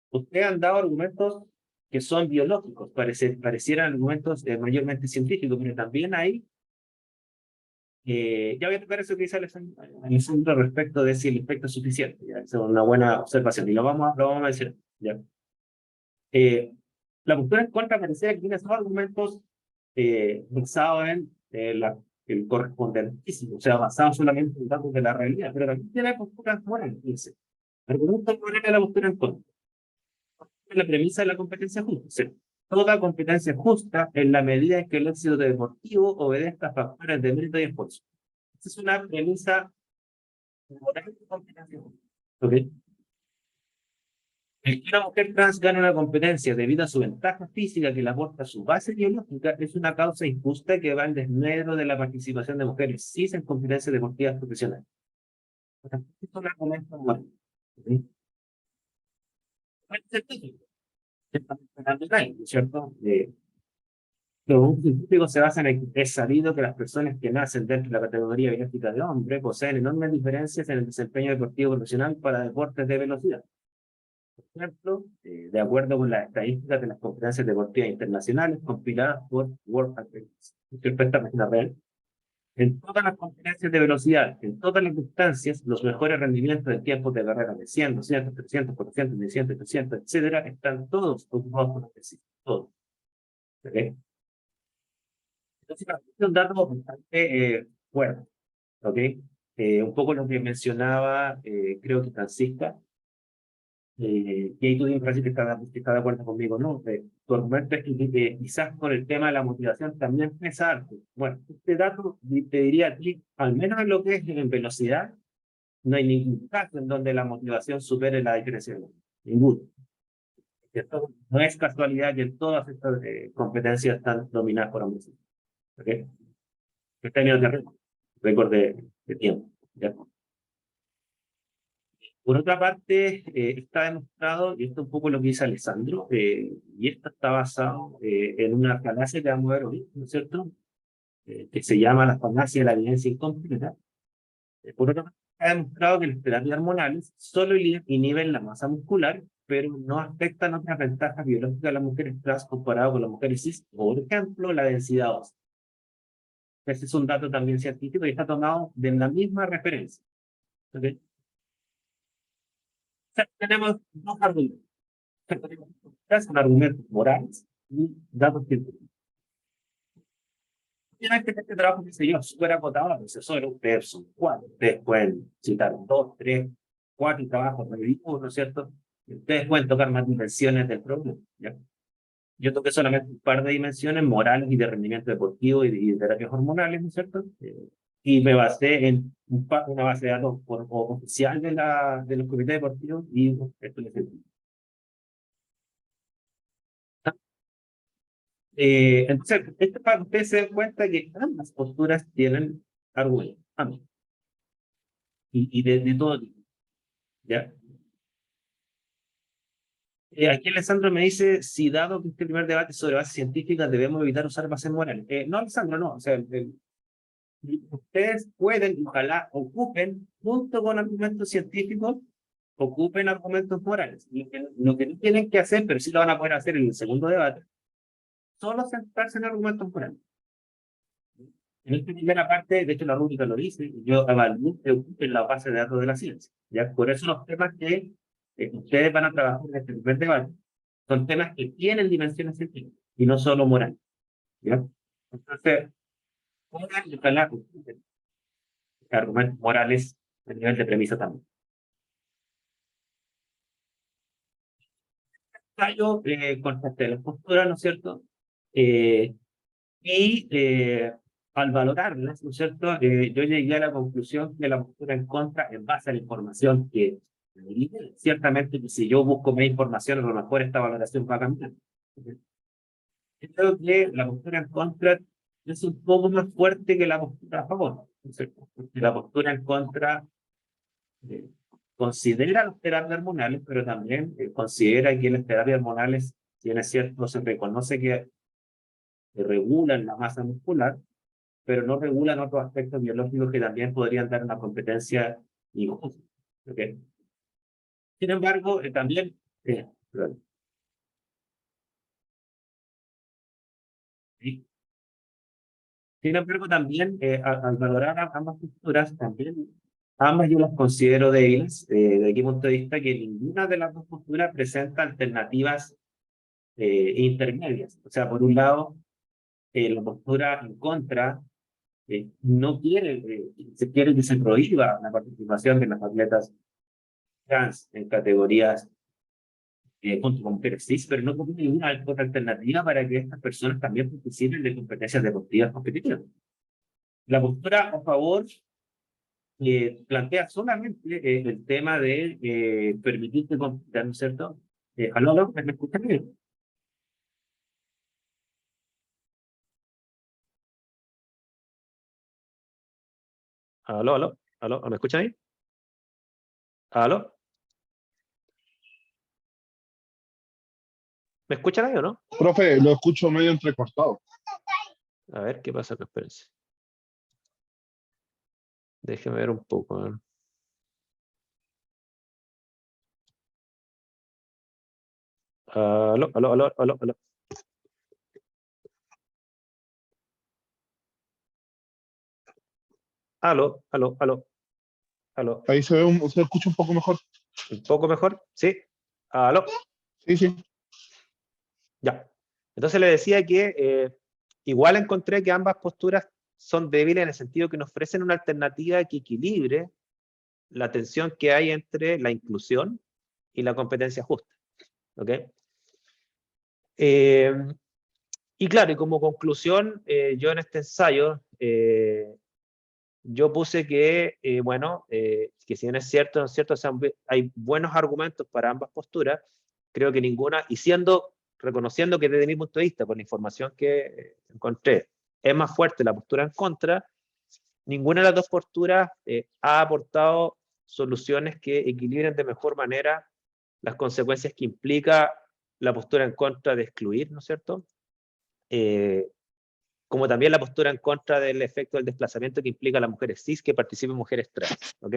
ustedes han dado argumentos que son biológicos, parecieran argumentos mayormente científicos, pero también hay ya voy a tocar eso que dice Alessandro respecto de si el efecto es suficiente. ¿Ya? Es una buena observación y lo vamos a mencionar. ¿Ya? La postura en contra pareciera que tiene esos argumentos basados en el correspondentísimo, o sea, basados solamente en datos de la realidad, pero también tiene posturas morales. Fíjense. Argumentos morales de la postura en contra. Es la premisa de la competencia justa. O sea, toda competencia es justa en la medida en que el éxito deportivo obedezca a factores de mérito y esfuerzo. Esa es una premisa moral de competencia justa. ¿Ok? El que una mujer trans gane una competencia debido a su ventaja física que le aporta su base biológica es una causa injusta que va en desmedro de la participación de mujeres cis en competencias deportivas profesionales. Esto es un argumento moral. ¿Ok? ¿Cuál es el título? ¿Cierto? Los grupos científicos se basan en que es sabido que las personas que nacen dentro de la categoría biológica de hombre poseen enormes diferencias en el desempeño deportivo profesional para deportes de velocidad. Por ejemplo, de acuerdo con las estadísticas de las competencias deportivas internacionales compiladas por World Athletics, esta página real, en todas las competencias de velocidad, en todas las distancias, los mejores rendimientos en tiempos de carrera de 100, 200, 300, 400, 600, 300, etcétera, están todos ocupados por los específicos, todos. ¿Okay? Entonces, es un dato bastante fuerte. ¿Ok? Un poco lo que mencionaba, creo que Francisca, y ahí tú, Francisca, que está de acuerdo conmigo, ¿no? Tu argumento es que quizás por el tema de la motivación también pesa alto. Bueno, este dato te diría a ti, al menos en lo que es en velocidad, no hay ningún caso en donde la motivación supere la diferencia. Ninguno. Esto no es casualidad que todas estas competencias están dominadas por hombres. ¿Ok? En términos de récord de tiempo. ¿Ya? Por otra parte, está demostrado, y esto es un poco lo que dice Alessandro, y esto está basado en una falacia que vamos a ver hoy, ¿no es cierto? Que se llama la falacia de la evidencia incompleta. Por otra parte, está demostrado que las terapias hormonales solo inhiben la masa muscular, pero no afectan otras ventajas biológicas de las mujeres trans comparado con las mujeres cis, por ejemplo, la densidad ósea. Ese es un dato también científico y está tomado de la misma referencia. ¿Okay? O sea, tenemos dos argumentos. Son argumentos morales y datos científicos. Tienen que este trabajo, que se yo, súper acotado, la profesora, ustedes son cuatro, ustedes pueden citar dos, tres, cuatro trabajos revisados, ¿no es cierto? Ustedes pueden tocar más dimensiones del problema, ¿ya? Yo toqué solamente un par de dimensiones morales y de rendimiento deportivo y de terapias hormonales, ¿no es cierto? Y me basé en una base de datos oficial de los comités deportivos y estudios científicos. Entonces, esto para que ustedes se den cuenta que ambas posturas tienen argumentos, ambas, y de todo tipo, ¿ya? Aquí Alessandro me dice, si dado que este primer debate es sobre bases científicas, debemos evitar usar bases morales. No, Alessandro, no, o sea, ustedes pueden, ojalá, ocupen, junto con argumentos científicos, ocupen argumentos morales. Lo que no tienen que hacer, pero sí lo van a poder hacer en el segundo debate, solo centrarse en argumentos morales. En esta primera parte, de hecho la rúbrica lo dice, yo evalúo que ocupen la base de datos de la ciencia. ¿Ya? Por eso los temas que ustedes van a trabajar en este primer debate son temas que tienen dimensiones científicas y no solo morales. ¿Ya? Entonces, pongan y ojalá ocupen argumentos morales a nivel de premisa también. Yo contesté la postura, ¿no es cierto? Y al valorarlas, ¿no es cierto? Yo llegué a la conclusión que la postura en contra, en base a la información que ciertamente que si yo busco más información, a lo mejor esta valoración va a cambiar. Creo que la postura en contra es un poco más fuerte que la postura a favor, ¿no es cierto? Porque la postura en contra eh, considera las terapias hormonales, pero también considera que las terapias hormonales, si bien es cierto, se reconoce que regulan la masa muscular, pero no regulan otros aspectos biológicos que también podrían dar una competencia injusta. ¿Okay? Sin embargo, también, sí. Sin embargo, también al valorar ambas posturas, también ambas yo las considero débiles, de qué punto de vista que ninguna de las dos posturas presenta alternativas intermedias. O sea, por un lado, la postura en contra no quiere, se quiere que se prohíba la participación de los atletas trans en categorías junto con mujeres cis, pero no propone ninguna otra alternativa para que estas personas también participen de competencias deportivas competitivas. La postura a favor plantea solamente el tema de permitirte competir, ¿no es cierto? ¿Aló? ¿Me escuchan bien? ¿Aló? ¿Me escuchan ahí? ¿Aló? ¿Me escuchan ahí o no? Profe, lo escucho medio entrecortado. A ver qué pasa acá, espérense. Déjeme ver un poco. Aló, aló, aló, aló, aló. Aló, aló, aló, aló. Ahí se escucha un poco mejor. ¿Un poco mejor? ¿Sí? Aló. Sí, sí. Ya. Entonces le decía que igual encontré que ambas posturas son débiles en el sentido que nos ofrecen una alternativa que equilibre la tensión que hay entre la inclusión y la competencia justa. ¿Ok? Y claro, y como conclusión, yo en este ensayo, yo puse que, bueno, que si bien es cierto, ¿no es cierto? O sea, hay buenos argumentos para ambas posturas, creo que ninguna, y reconociendo que desde mi punto de vista, por la información que encontré, es más fuerte la postura en contra, ninguna de las dos posturas ha aportado soluciones que equilibren de mejor manera las consecuencias que implica la postura en contra de excluir, ¿no es cierto? Como también la postura en contra del efecto del desplazamiento que implica a las mujeres cis que participen en mujeres trans. ¿Ok?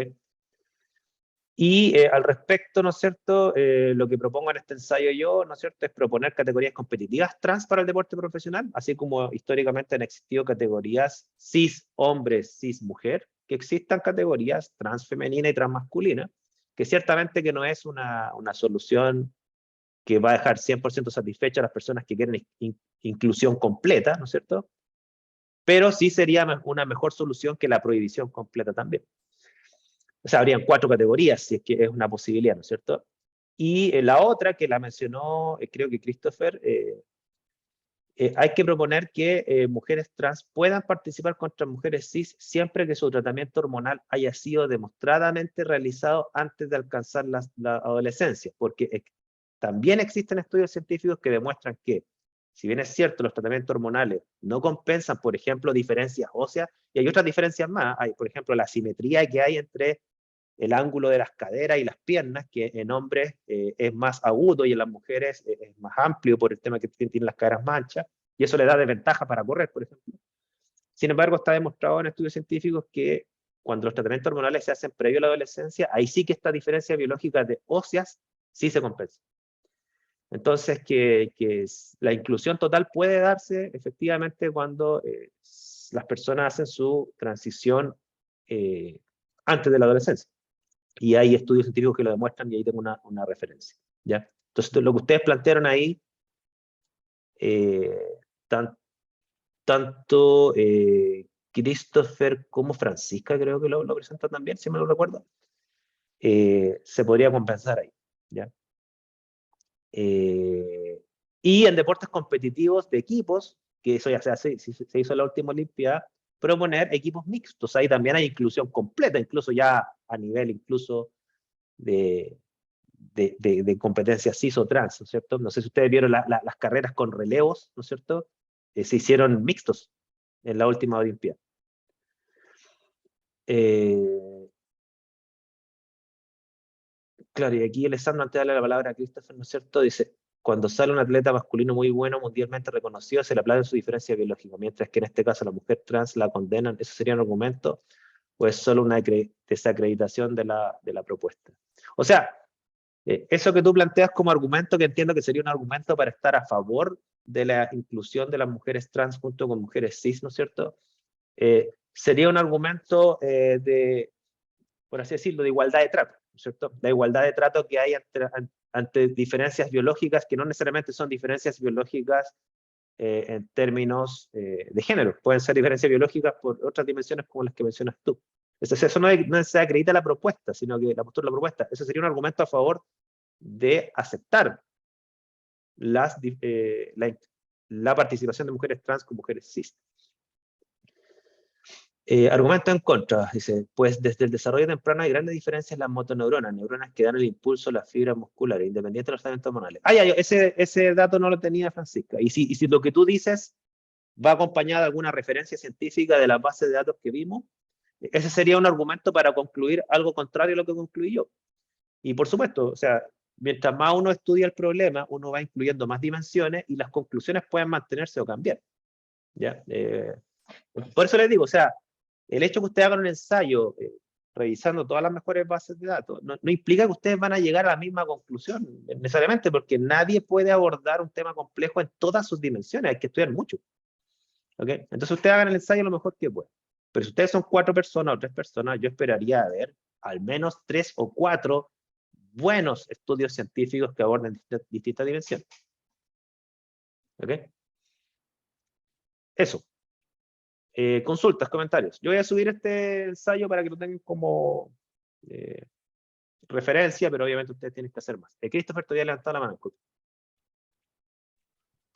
Y al respecto, ¿no es cierto? Lo que propongo en este ensayo yo, ¿no es cierto?, es proponer categorías competitivas trans para el deporte profesional, así como históricamente han existido categorías cis hombres, cis mujer, que existan categorías trans femenina y trans masculina, que ciertamente que no es una solución que va a dejar 100% satisfechas a las personas que quieren inclusión completa, ¿no es cierto? Pero sí sería una mejor solución que la prohibición completa también. O sea, habrían 4 categorías, si es que es una posibilidad, ¿no es cierto? Y la otra, que la mencionó, creo que Christopher, hay que proponer que mujeres trans puedan participar contra mujeres cis siempre que su tratamiento hormonal haya sido demostradamente realizado antes de alcanzar la adolescencia, porque también existen estudios científicos que demuestran que, si bien es cierto, los tratamientos hormonales no compensan, por ejemplo, diferencias óseas, y hay otras diferencias más, hay, por ejemplo, la simetría que hay entre el ángulo de las caderas y las piernas, que en hombres es más agudo y en las mujeres es más amplio por el tema que tienen las caderas más anchas, y eso le da desventaja para correr, por ejemplo. Sin embargo, está demostrado en estudios científicos que cuando los tratamientos hormonales se hacen previo a la adolescencia, ahí sí que esta diferencia biológica de óseas sí se compensa. Entonces, que la inclusión total puede darse efectivamente cuando las personas hacen su transición antes de la adolescencia. Y hay estudios científicos que lo demuestran y ahí tengo una referencia. ¿Ya? Entonces, lo que ustedes plantearon ahí, tanto Christopher como Francisca creo que lo presentan también, si me lo recuerdo, se podría compensar ahí. ¿Ya? Y en deportes competitivos de equipos, que eso ya se hizo en la última Olimpiada, proponer equipos mixtos. Ahí también hay inclusión completa, incluso ya a nivel incluso de competencias cis o trans, ¿no es cierto? No sé si ustedes vieron las carreras con relevos, ¿no es cierto? Se hicieron mixtos en la última Olimpiada. Claro, y aquí Alessandro, antes de darle la palabra a Christopher, ¿no es cierto?, dice, cuando sale un atleta masculino muy bueno, mundialmente reconocido, se le aplaude su diferencia biológica, mientras que en este caso la mujer trans la condenan. ¿Eso sería un argumento o es solo una desacreditación de la propuesta? O sea, eso que tú planteas como argumento, que entiendo que sería un argumento para estar a favor de la inclusión de las mujeres trans junto con mujeres cis, ¿no es cierto? Sería un argumento por así decirlo, de igualdad de trato, ¿no es cierto? La igualdad de trato que hay ante diferencias biológicas que no necesariamente son diferencias biológicas en términos de género. Pueden ser diferencias biológicas por otras dimensiones como las que mencionas tú. Eso no se acredita la propuesta, sino que la postura de la propuesta. Eso sería un argumento a favor de aceptar la participación de mujeres trans con mujeres cis. Argumento en contra, dice, pues desde el desarrollo temprano hay grandes diferencias en las motoneuronas, neuronas que dan el impulso a las fibras musculares, independiente de los tratamientos hormonales. Ese dato no lo tenía Francisca. Y si lo que tú dices va acompañado de alguna referencia científica de las bases de datos que vimos, ese sería un argumento para concluir algo contrario a lo que concluí yo. Y por supuesto, o sea, mientras más uno estudia el problema, uno va incluyendo más dimensiones y las conclusiones pueden mantenerse o cambiar. ¿Ya? Por eso les digo, o sea, el hecho que ustedes hagan un ensayo revisando todas las mejores bases de datos, no implica que ustedes van a llegar a la misma conclusión, necesariamente, porque nadie puede abordar un tema complejo en todas sus dimensiones, hay que estudiar mucho. ¿Okay? Entonces ustedes hagan el ensayo lo mejor que puedan. Pero si ustedes son 4 personas o 3 personas, yo esperaría ver al menos 3 o 4 buenos estudios científicos que aborden distintas dimensiones. ¿Ok? Eso. Consultas, comentarios. Yo voy a subir este ensayo para que lo tengan como referencia, pero obviamente ustedes tienen que hacer más. Christopher todavía levantado la mano.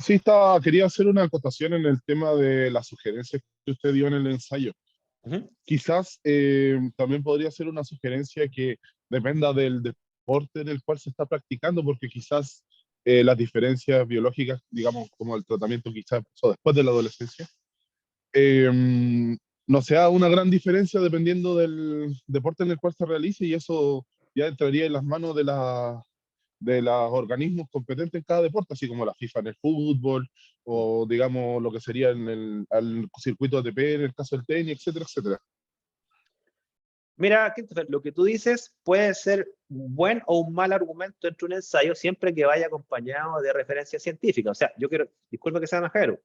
Sí, quería hacer una acotación en el tema de las sugerencias que usted dio en el ensayo. Quizás también podría ser una sugerencia que dependa del deporte en el cual se está practicando, porque quizás las diferencias biológicas, digamos, como el tratamiento quizás después de la adolescencia, no sea una gran diferencia dependiendo del deporte en el cual se realice, y eso ya entraría en las manos de los organismos competentes en cada deporte, así como la FIFA en el fútbol, o digamos lo que sería en el circuito ATP en el caso del tenis, etcétera, etcétera. Mira, Christopher, lo que tú dices puede ser un buen o un mal argumento dentro de un ensayo siempre que vaya acompañado de referencia científica. O sea, yo quiero, disculpe que sea majero,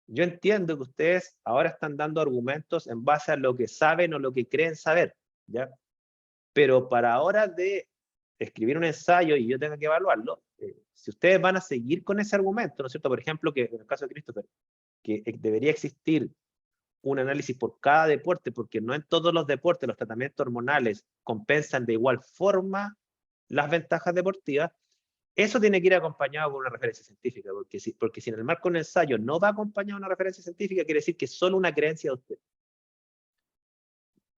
yo entiendo que ustedes ahora están dando argumentos en base a lo que saben o lo que creen saber, ¿ya? Pero para ahora de escribir un ensayo y yo tenga que evaluarlo, si ustedes van a seguir con ese argumento, ¿no es cierto? Por ejemplo, que en el caso de Christopher, que debería existir un análisis por cada deporte, porque no en todos los deportes los tratamientos hormonales compensan de igual forma las ventajas deportivas, eso tiene que ir acompañado con una referencia científica, porque si en el marco de un ensayo no va acompañado de una referencia científica, quiere decir que es solo una creencia de usted.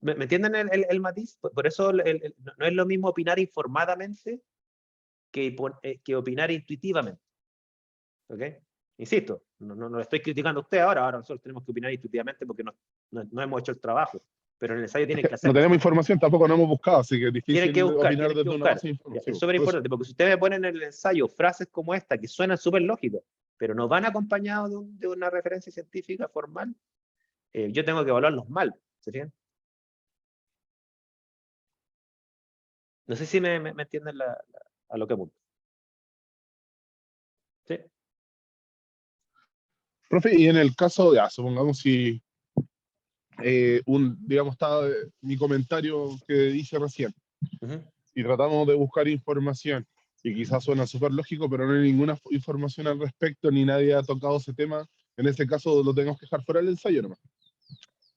¿Me entienden el matiz? Por eso no es lo mismo opinar informadamente que opinar intuitivamente. ¿Ok? Insisto, no lo estoy criticando a usted ahora nosotros tenemos que opinar intuitivamente porque no hemos hecho el trabajo, pero en el ensayo tienen que hacerlo. No tenemos información, tampoco no hemos buscado, así que es difícil tienen que buscar, opinar tienen que desde una buscar. base de información. Es súper importante, porque si ustedes me ponen en el ensayo frases como esta, que suenan súper lógicas, pero no van acompañados de una referencia científica formal, yo tengo que evaluarlos mal, ¿se fijan? No sé si me entienden a lo que apunto. ¿Sí? Profe, y en el caso, ya, supongamos si digamos, está mi comentario que dice recién, y tratamos de buscar información, y quizás suena súper lógico, pero no hay ninguna información al respecto, ni nadie ha tocado ese tema, en ese caso lo tenemos que dejar fuera del ensayo nomás.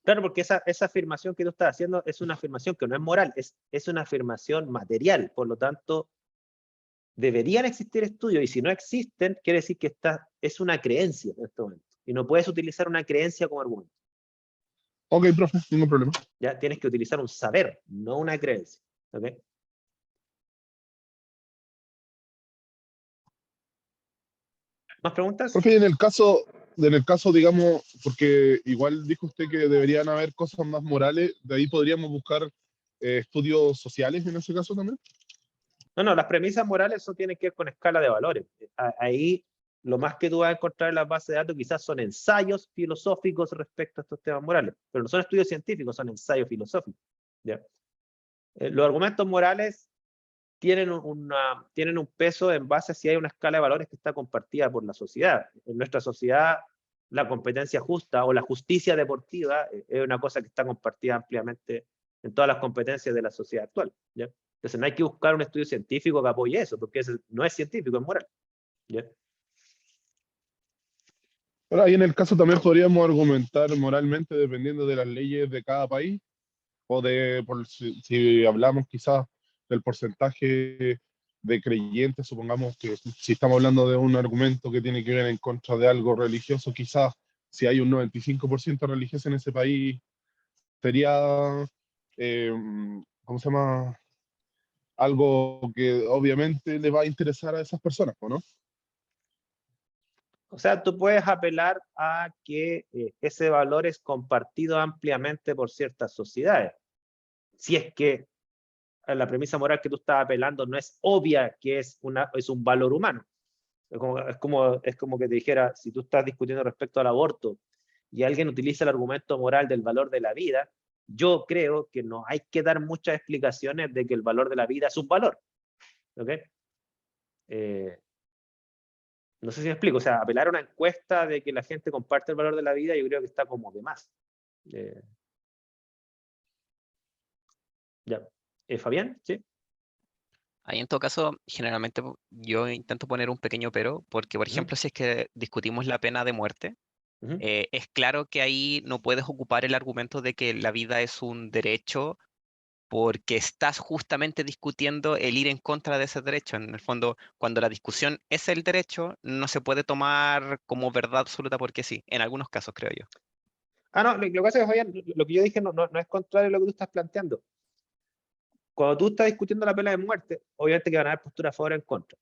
Claro, porque esa afirmación que tú estás haciendo es una afirmación que no es moral, es una afirmación material, por lo tanto, deberían existir estudios, y si no existen, quiere decir que es una creencia en este momento, y no puedes utilizar una creencia como argumento. Ok, profe, ningún problema. Ya tienes que utilizar un saber, no una creencia. ¿Okay? ¿Más preguntas? Profe, en el caso, digamos, porque igual dijo usted que deberían haber cosas más morales, de ahí podríamos buscar estudios sociales en ese caso también. No, las premisas morales eso tiene que ver con escala de valores. Ahí lo más que tú vas a encontrar en las bases de datos quizás son ensayos filosóficos respecto a estos temas morales, pero no son estudios científicos, son ensayos filosóficos. ¿Ya? Los argumentos morales tienen un peso en base a si hay una escala de valores que está compartida por la sociedad. En nuestra sociedad, la competencia justa o la justicia deportiva es una cosa que está compartida ampliamente en todas las competencias de la sociedad actual. ¿Ya? Entonces no hay que buscar un estudio científico que apoye eso, porque eso no es científico, es moral. ¿Ya? Pero ahí en el caso también podríamos argumentar moralmente dependiendo de las leyes de cada país, o si hablamos quizás del porcentaje de creyentes, supongamos que si estamos hablando de un argumento que tiene que ver en contra de algo religioso, quizás si hay un 95% religioso en ese país, sería, ¿cómo se llama? Algo que obviamente le va a interesar a esas personas, ¿no? O sea, tú puedes apelar a que ese valor es compartido ampliamente por ciertas sociedades. Si es que la premisa moral que tú estás apelando no es obvia que es un valor humano. Es como que te dijera, si tú estás discutiendo respecto al aborto y alguien utiliza el argumento moral del valor de la vida, yo creo que no hay que dar muchas explicaciones de que el valor de la vida es un valor. ¿Ok? No sé si me explico, o sea, apelar a una encuesta de que la gente comparte el valor de la vida, yo creo que está como de más. Ya. Fabián, ¿sí? Ahí en todo caso, generalmente yo intento poner un pequeño pero, porque por Ujú. ejemplo, si es que discutimos la pena de muerte, Ujú. es claro que ahí no puedes ocupar el argumento de que la vida es un derecho porque estás justamente discutiendo el ir en contra de ese derecho. En el fondo, cuando la discusión es el derecho, no se puede tomar como verdad absoluta porque sí, en algunos casos creo yo. Ah, no, lo que pasa es que, Fabián, lo que yo dije no es contrario a lo que tú estás planteando. Cuando tú estás discutiendo la pena de muerte, obviamente que van a haber posturas a favor o en contra.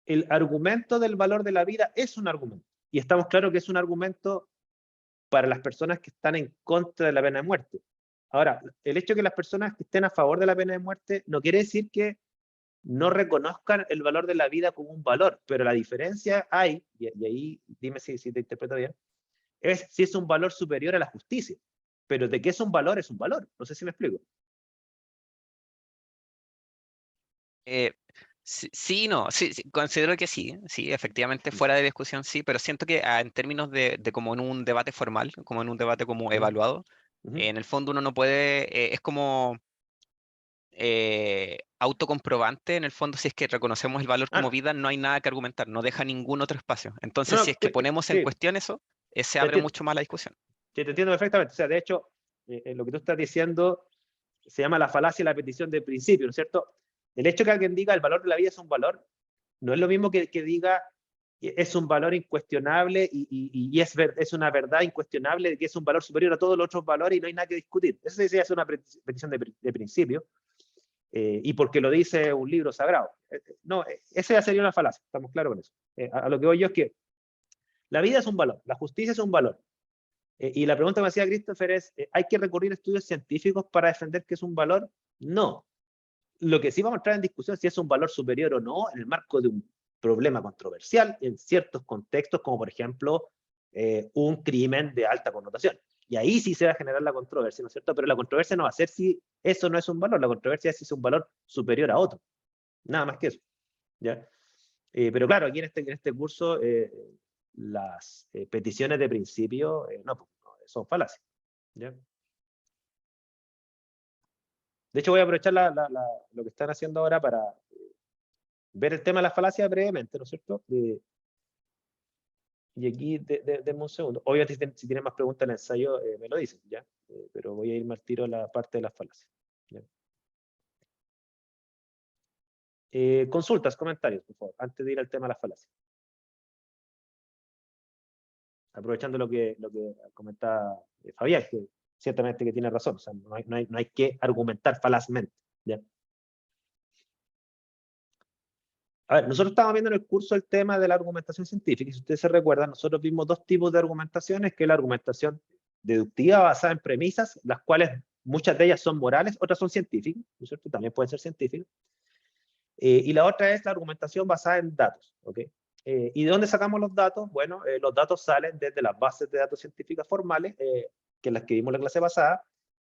El argumento del valor de la vida es un argumento. Y estamos claros que es un argumento para las personas que están en contra de la pena de muerte. Ahora, el hecho de que las personas que estén a favor de la pena de muerte no quiere decir que no reconozcan el valor de la vida como un valor, pero la diferencia hay, y ahí dime si te interpreto bien, es si es un valor superior a la justicia. Pero de que es un valor, es un valor. No sé si me explico. Sí, no, sí, considero que sí, sí, efectivamente fuera de discusión sí, pero siento que en términos de como en un debate formal, como en un debate como evaluado, en el fondo uno no puede, es como autocomprobante, en el fondo si es que reconocemos el valor como Ah, vida, no hay nada que argumentar, no deja ningún otro espacio. Entonces, no, si es que ponemos en sí, cuestión eso, se te abre entiendo, mucho más la discusión. sí, te entiendo perfectamente. O sea, de hecho, lo que tú estás diciendo se llama la falacia de la petición de principio, ¿no es cierto? El hecho que alguien diga el valor de la vida es un valor, no es lo mismo que diga es un valor incuestionable y es una verdad incuestionable de que es un valor superior a todos los otros valores y no hay nada que discutir. Eso se hace una petición de principio y porque lo dice un libro sagrado. No, esa ya sería una falacia, estamos claros con eso. A lo que voy yo es que la vida es un valor, la justicia es un valor. Y la pregunta que me hacía Christopher es, ¿hay que recurrir a estudios científicos para defender que es un valor? No. Lo que sí vamos a entrar en discusión es si es un valor superior o no en el marco de un problema controversial en ciertos contextos, como por ejemplo un crimen de alta connotación. Y ahí sí se va a generar la controversia, ¿no es cierto? Pero la controversia no va a ser si eso no es un valor, la controversia es si es un valor superior a otro. Nada más que eso. ¿Ya? Pero claro, aquí en este curso las peticiones de principio no, son falacias. ¿Ya? De hecho, voy a aprovechar lo que están haciendo ahora para ver el tema de las falacias brevemente, ¿no es cierto? Y aquí, denme un segundo. Obviamente, si tienen más preguntas en el ensayo, me lo dicen, ¿ya? Pero voy a irme al tiro a la parte de las falacias. ¿Ya? Consultas, comentarios, por favor, antes de ir al tema de las falacias. Aprovechando lo que comentaba Fabián, que ciertamente que tiene razón, o sea, no hay que argumentar falazmente, ¿ya? A ver, nosotros estábamos viendo en el curso el tema de la argumentación científica, y si ustedes se recuerdan, nosotros vimos dos tipos de argumentaciones, que es la argumentación deductiva basada en premisas, las cuales muchas de ellas son morales, otras son científicas, ¿no es cierto? También pueden ser científicas. Y la otra es la argumentación basada en datos, ¿ok? ¿Y de dónde sacamos los datos? Bueno, los datos salen desde las bases de datos científicas formales, que las que vimos en la clase pasada,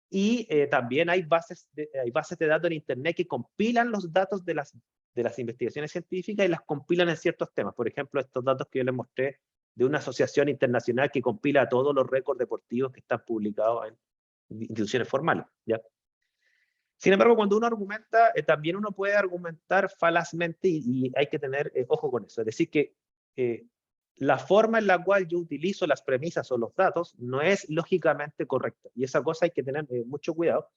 y también hay bases de datos en Internet que compilan los datos de las investigaciones científicas y las compilan en ciertos temas. Por ejemplo, estos datos que yo les mostré de una asociación internacional que compila todos los récords deportivos que están publicados en instituciones formales, ¿ya? Sin embargo, cuando uno argumenta, también uno puede argumentar falazmente y hay que tener ojo con eso. Es decir, que la forma en la cual yo utilizo las premisas o los datos no es lógicamente correcta. Y esa cosa hay que tener mucho cuidado,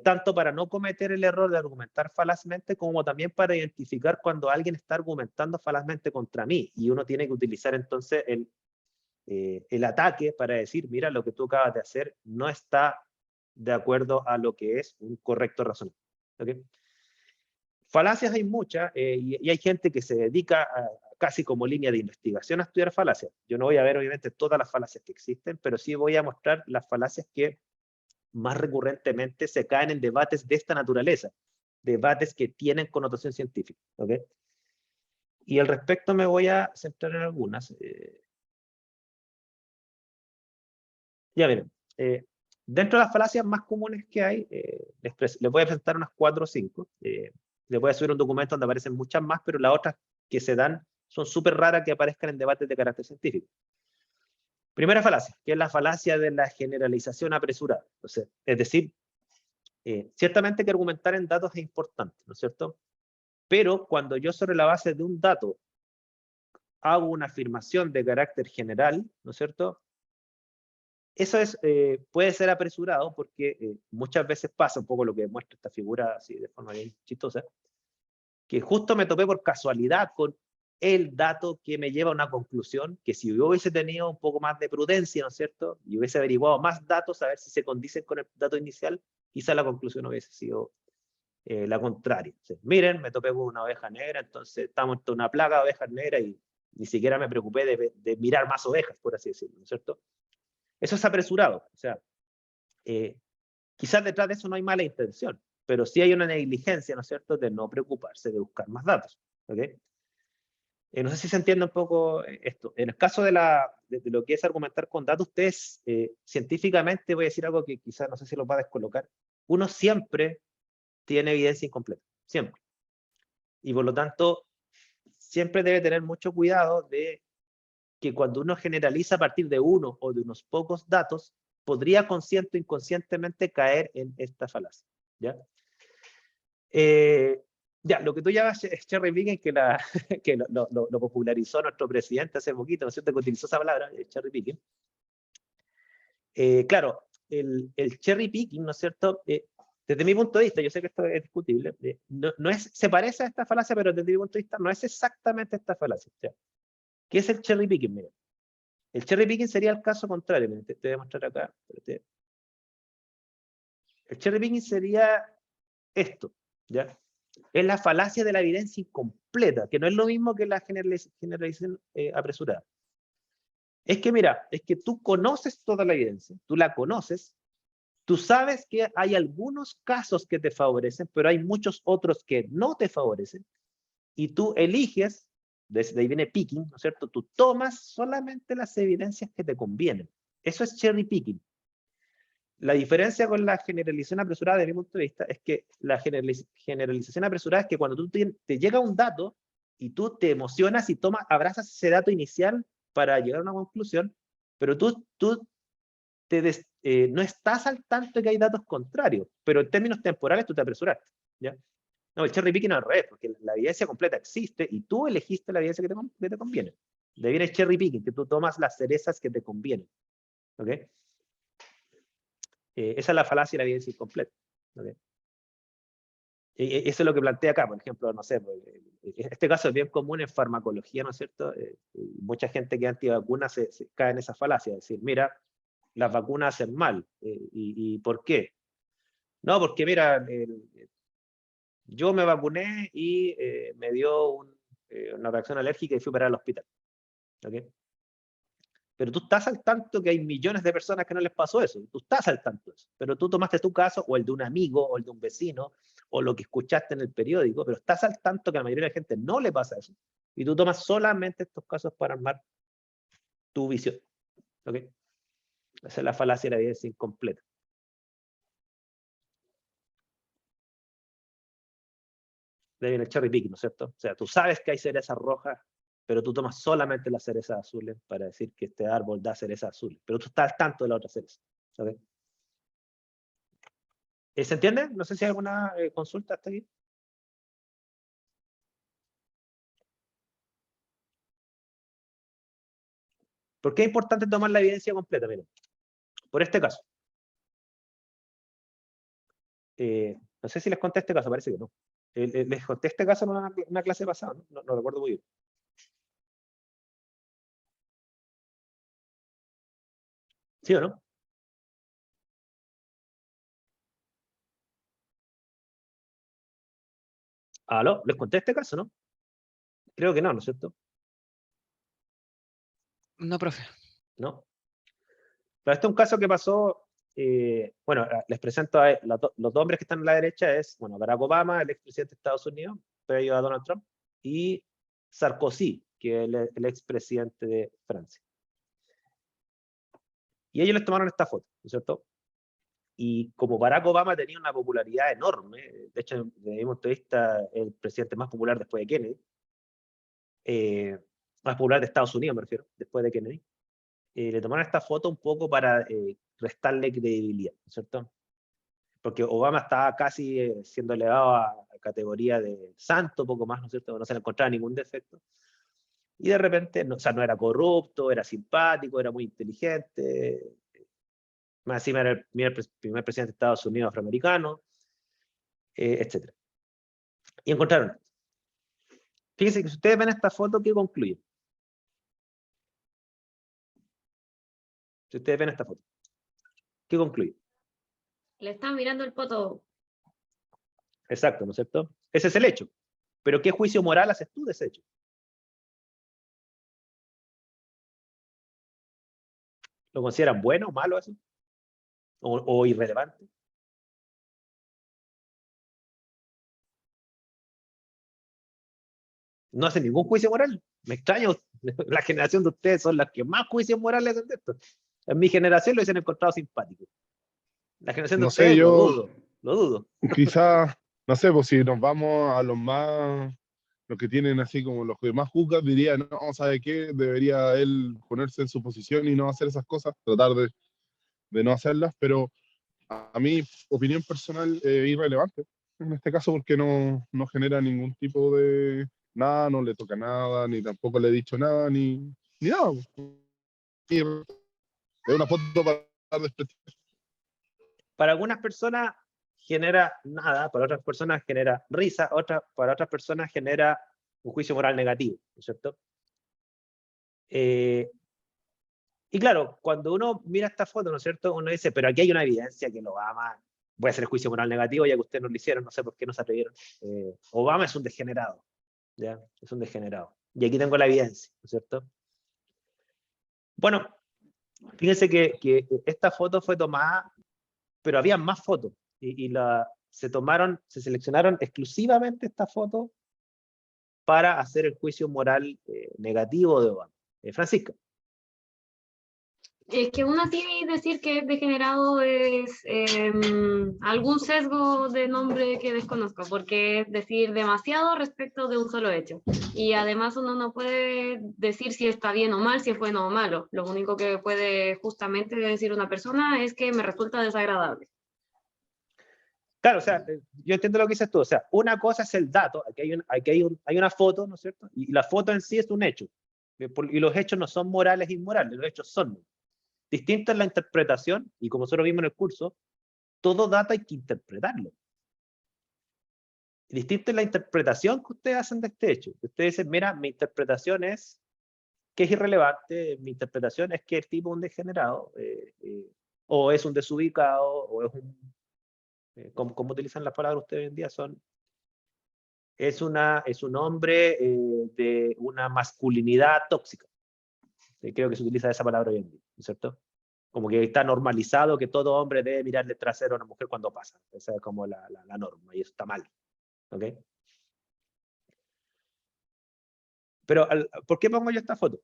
tanto para no cometer el error de argumentar falazmente, como también para identificar cuando alguien está argumentando falazmente contra mí. Y uno tiene que utilizar entonces el ataque para decir, mira, lo que tú acabas de hacer no está de acuerdo a lo que es un correcto razonamiento. ¿Okay? Falacias hay muchas y hay gente que se dedica casi como línea de investigación a estudiar falacias. Yo no voy a ver obviamente todas las falacias que existen, pero sí voy a mostrar las falacias que más recurrentemente se caen en debates de esta naturaleza, debates que tienen connotación científica. ¿Okay? Y al respecto me voy a centrar en algunas. Ya miren, dentro de las falacias más comunes que hay, les voy a presentar unas 4 o 5. Les voy a subir un documento donde aparecen muchas más, pero las otras que se dan son súper raras que aparezcan en debates de carácter científico. Primera falacia, que es la falacia de la generalización apresurada. Entonces, es decir, ciertamente que argumentar en datos es importante, ¿no es cierto? Pero cuando yo sobre la base de un dato hago una afirmación de carácter general, ¿no es cierto? Eso es, puede ser apresurado porque muchas veces pasa un poco lo que muestra esta figura así de forma bien chistosa, que justo me topé por casualidad con el dato que me lleva a una conclusión que si yo hubiese tenido un poco más de prudencia, ¿no es cierto? Y hubiese averiguado más datos a ver si se condicen con el dato inicial, quizá la conclusión hubiese sido la contraria. O sea, miren, me topé con una oveja negra, entonces estamos en una plaga de ovejas negras y ni siquiera me preocupé de mirar más ovejas, por así decirlo, ¿no es cierto? Eso es apresurado. O sea, quizás detrás de eso no hay mala intención, pero sí hay una negligencia, ¿no es cierto?, de no preocuparse de buscar más datos. ¿Ok? No sé si se entiende un poco esto. En el caso de lo que es argumentar con datos, ustedes científicamente, voy a decir algo que quizás no sé si lo va a descolocar, uno siempre tiene evidencia incompleta, siempre. Y por lo tanto, siempre debe tener mucho cuidado de que cuando uno generaliza a partir de uno o de unos pocos datos, podría consciente o inconscientemente caer en esta falacia. ¿Ya? Ya, lo que tú llamas cherry picking, que lo popularizó nuestro presidente hace poquito, ¿no es cierto?, que utilizó esa palabra, cherry picking. Claro, el cherry picking, ¿no es cierto?, desde mi punto de vista, yo sé que esto es discutible, no es, se parece a esta falacia, pero desde mi punto de vista no es exactamente esta falacia. O sea, ¿qué es el cherry picking? Mira, el cherry picking sería el caso contrario. Mira, te voy a mostrar acá. Espérate. El cherry picking sería esto, ¿ya? Es la falacia de la evidencia incompleta, que no es lo mismo que la generalización apresurada. Es que, mira, es que tú conoces toda la evidencia, tú la conoces, tú sabes que hay algunos casos que te favorecen, pero hay muchos otros que no te favorecen, y tú eliges, desde ahí viene picking, ¿no es cierto? Tú tomas solamente las evidencias que te convienen. Eso es cherry picking. La diferencia con la generalización apresurada, desde mi punto de vista, es que la generalización apresurada es que cuando te llega un dato y tú te emocionas y abrazas ese dato inicial para llegar a una conclusión, pero tú no estás al tanto de que hay datos contrarios, pero en términos temporales tú te apresuraste. ¿Ya? No, el cherry picking al revés, porque la evidencia completa existe y tú elegiste la evidencia que te conviene. De ahí viene el cherry picking, que tú tomas las cerezas que te convienen. ¿Ok? Esa es la falacia de la evidencia incompleta. ¿Okay? Eso es lo que plantea acá, por ejemplo, no sé, este caso es bien común en farmacología, ¿no es cierto? Mucha gente que es antivacuna se cae en esa falacia, es decir, mira, las vacunas hacen mal. ¿Y por qué? No, porque mira, yo me vacuné y me dio una reacción alérgica y fui para el hospital. ¿Okay? Pero tú estás al tanto que hay millones de personas que no les pasó eso. Tú estás al tanto de eso. Pero tú tomaste tu caso, o el de un amigo, o el de un vecino, o lo que escuchaste en el periódico, pero estás al tanto que a la mayoría de la gente no le pasa eso. Y tú tomas solamente estos casos para armar tu visión. ¿Ok? Esa es la falacia de la evidencia incompleta. De ahí viene el cherry picking, ¿no es cierto? O sea, tú sabes que hay cerezas rojas, pero tú tomas solamente las cerezas azules para decir que este árbol da cerezas azules. Pero tú estás al tanto de la otra cereza. ¿Ok? ¿Se entiende? No sé si hay alguna consulta hasta aquí. ¿Por qué es importante tomar la evidencia completa? Miren, por este caso. No sé si les conté este caso, parece que no. Les conté este caso en una clase pasada, no recuerdo muy bien. ¿Sí o no? ¿Aló? ¿Les conté este caso, no? Creo que no, ¿no es cierto? No, profe. ¿No? Pero este es un caso que pasó, bueno, les presento a los dos hombres que están a la derecha, es, bueno, Barack Obama, el expresidente de Estados Unidos, previo a Donald Trump, y Sarkozy, que es el expresidente de Francia. Y ellos les tomaron esta foto, ¿no es cierto? Y como Barack Obama tenía una popularidad enorme, de hecho, desde mi punto de vista, el presidente más popular después de Kennedy, más popular de Estados Unidos, me refiero, después de Kennedy, le tomaron esta foto un poco para restarle credibilidad, ¿no es cierto? Porque Obama estaba casi siendo elevado a categoría de santo, poco más, ¿no es cierto? No se le encontraba ningún defecto. Y de repente, no, o sea, no era corrupto, era simpático, era muy inteligente. Más encima era el primer presidente de Estados Unidos afroamericano, etc. Y encontraron. Fíjense que si ustedes ven esta foto, ¿qué concluyen? Si ustedes ven esta foto, ¿qué concluyen? Le están mirando el poto. Exacto, ¿no es cierto? Ese es el hecho. Pero ¿qué juicio moral haces tú de ese hecho? ¿Lo consideran bueno o malo eso? ¿O irrelevante? No hacen ningún juicio moral. Me extraño, la generación de ustedes son las que más juicios morales hacen de esto. En mi generación lo hubiesen encontrado simpático. La generación de No sé, ustedes yo lo dudo. quizás, no sé, pues si nos vamos a los más, los que tienen así como los que más juzgan, diría, no, ¿sabe qué? Debería él ponerse en su posición y no hacer esas cosas, tratar de no hacerlas, pero a mi opinión personal irrelevante en este caso porque no genera ningún tipo de nada, no le toca nada, ni tampoco le he dicho nada, ni nada. Es una foto para desprestigiar. Para algunas personas genera nada, para otras personas genera risa, para otras personas genera un juicio moral negativo, ¿no es cierto? Y claro, cuando uno mira esta foto, ¿no es cierto? Uno dice, pero aquí hay una evidencia que lo Obama, voy a hacer el juicio moral negativo ya que ustedes no lo hicieron, no sé por qué no se atrevieron. Obama es un degenerado, ¿ya? Es un degenerado. Y aquí tengo la evidencia, ¿no es cierto? Bueno, fíjense que esta foto fue tomada, pero había más fotos, y se seleccionaron exclusivamente esta foto para hacer el juicio moral negativo de Obama. Francisca. Es que uno así decir que es degenerado es algún sesgo de nombre que desconozco, porque es decir demasiado respecto de un solo hecho. Y además uno no puede decir si está bien o mal, si es bueno o malo. Lo único que puede justamente decir una persona es que me resulta desagradable. Claro, o sea, yo entiendo lo que dices tú. O sea, una cosa es el dato, hay una foto, ¿no es cierto? Y la foto en sí es un hecho. Y los hechos no son morales e inmorales, los hechos son. Distinta es la interpretación, y como nosotros vimos en el curso, todo dato hay que interpretarlo. Distinta es la interpretación que ustedes hacen de este hecho. Ustedes dicen, mira, mi interpretación es que es irrelevante, mi interpretación es que el tipo es un degenerado, o es un desubicado, o es un... ¿cómo utilizan las palabras ustedes hoy en día? Es un hombre de una masculinidad tóxica. Creo que se utiliza esa palabra hoy en día, ¿no es cierto? Como que está normalizado que todo hombre debe mirarle trasero a una mujer cuando pasa. Esa es como la norma, y eso está mal. ¿Ok? Pero, ¿por qué pongo yo esta foto?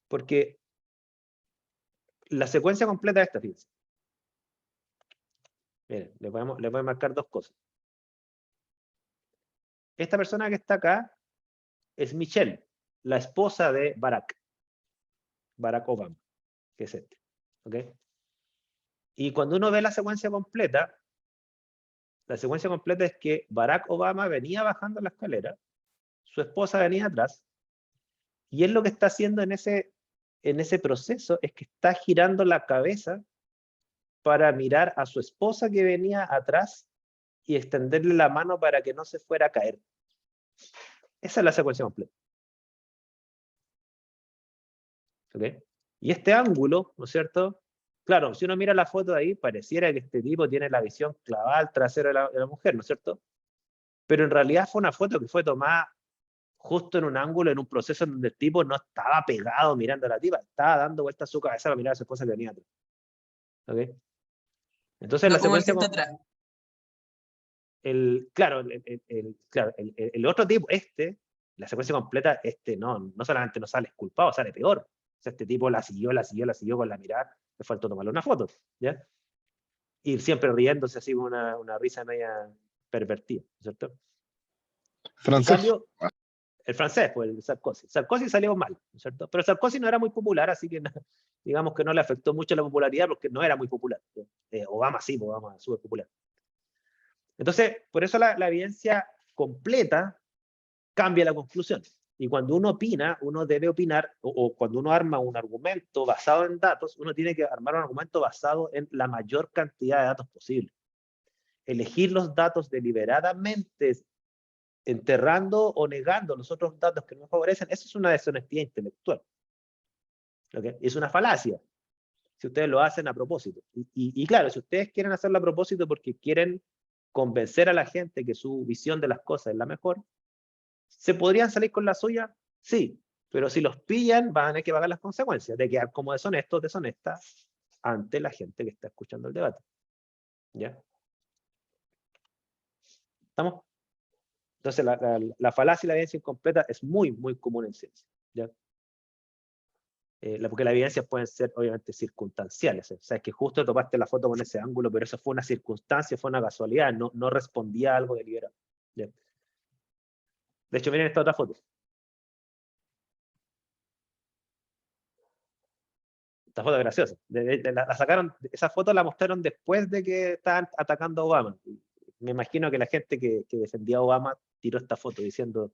Porque la secuencia completa de esta, fíjense. Miren, les voy a marcar dos cosas. Esta persona que está acá es Michelle, la esposa de Barack Obama, que es este. ¿Ok? Y cuando uno ve la secuencia completa es que Barack Obama venía bajando la escalera, su esposa venía atrás, y él lo que está haciendo en ese proceso es que está girando la cabeza para mirar a su esposa que venía atrás y extenderle la mano para que no se fuera a caer. Esa es la secuencia completa. ¿Ok? Y este ángulo, ¿no es cierto? Claro, si uno mira la foto de ahí, pareciera que este tipo tiene la visión clavada al trasero de la mujer, ¿no es cierto? Pero en realidad fue una foto que fue tomada justo en un ángulo, en un proceso en donde el tipo no estaba pegado mirando a la tipa, estaba dando vueltas a su cabeza para mirar a su esposa que venía atrás. ¿Ok? Entonces No la como el que secuencia... está atrás. el otro tipo, la secuencia completa, no solamente no sale culpado, sale peor. sea, este tipo la siguió con la mirada, le faltó tomarle una foto, ¿ya? Y siempre riéndose así con una risa media pervertida, ¿cierto? En Francés. cambio, el francés, pues el Sarkozy. Sarkozy salió mal, ¿no es cierto? Pero Sarkozy no era muy popular, así que digamos que no le afectó mucho la popularidad porque no era muy popular. Obama sí, Obama es súper popular. Entonces, por eso la evidencia completa cambia la conclusión. Y cuando uno opina, uno debe opinar, o cuando uno arma un argumento basado en datos, uno tiene que armar un argumento basado en la mayor cantidad de datos posible. Elegir los datos deliberadamente, enterrando o negando los otros datos que no favorecen, eso es una deshonestidad intelectual. ¿Okay? Es una falacia, si ustedes lo hacen a propósito. Y claro, si ustedes quieren hacerlo a propósito porque quieren convencer a la gente que su visión de las cosas es la mejor, ¿se podrían salir con la suya? Sí, pero si los pillan van a tener que pagar las consecuencias de quedar como deshonestos, deshonestas ante la gente que está escuchando el debate. ¿Ya? ¿Estamos? Entonces, la falacia y la evidencia incompleta es muy, muy común en ciencia. ¿Ya? Porque las evidencias pueden ser, obviamente, circunstanciales. O sea, es que justo tomaste la foto con ese ángulo, pero eso fue una circunstancia, fue una casualidad, no respondía a algo deliberado. ¿Ya? De hecho, miren esta otra foto. Esta foto es graciosa. La sacaron, esa foto la mostraron después de que estaban atacando a Obama. Me imagino que la gente que defendía a Obama tiró esta foto diciendo,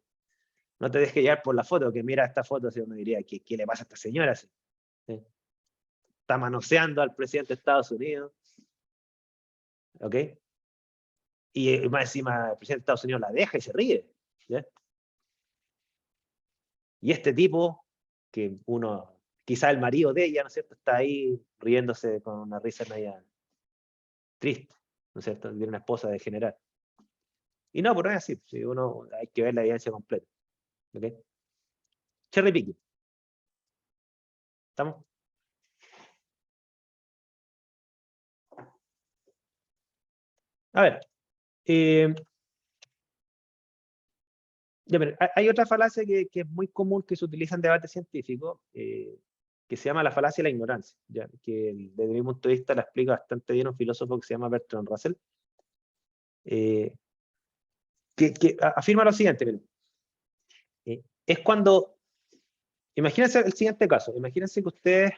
no te dejes llevar por la foto, que mira esta foto, si uno diría, ¿qué le pasa a esta señora? ¿Sí? Está manoseando al presidente de Estados Unidos. ¿Ok? Y más encima el presidente de Estados Unidos la deja y se ríe. ¿Ya? Y este tipo, que uno, quizá el marido de ella, ¿no es cierto?, está ahí riéndose con una risa media triste, ¿no es cierto?, tiene una esposa de general. Y no, pero no es así, si uno hay que ver la evidencia completa. ¿Ok? Cherry picking. ¿Estamos? A ver. Hay otra falacia que es muy común que se utiliza en debate científico, que se llama la falacia de la ignorancia, ¿ya? Que desde mi punto de vista la explica bastante bien un filósofo que se llama Bertrand Russell, que afirma lo siguiente, miren, es cuando, imagínense el siguiente caso, imagínense que ustedes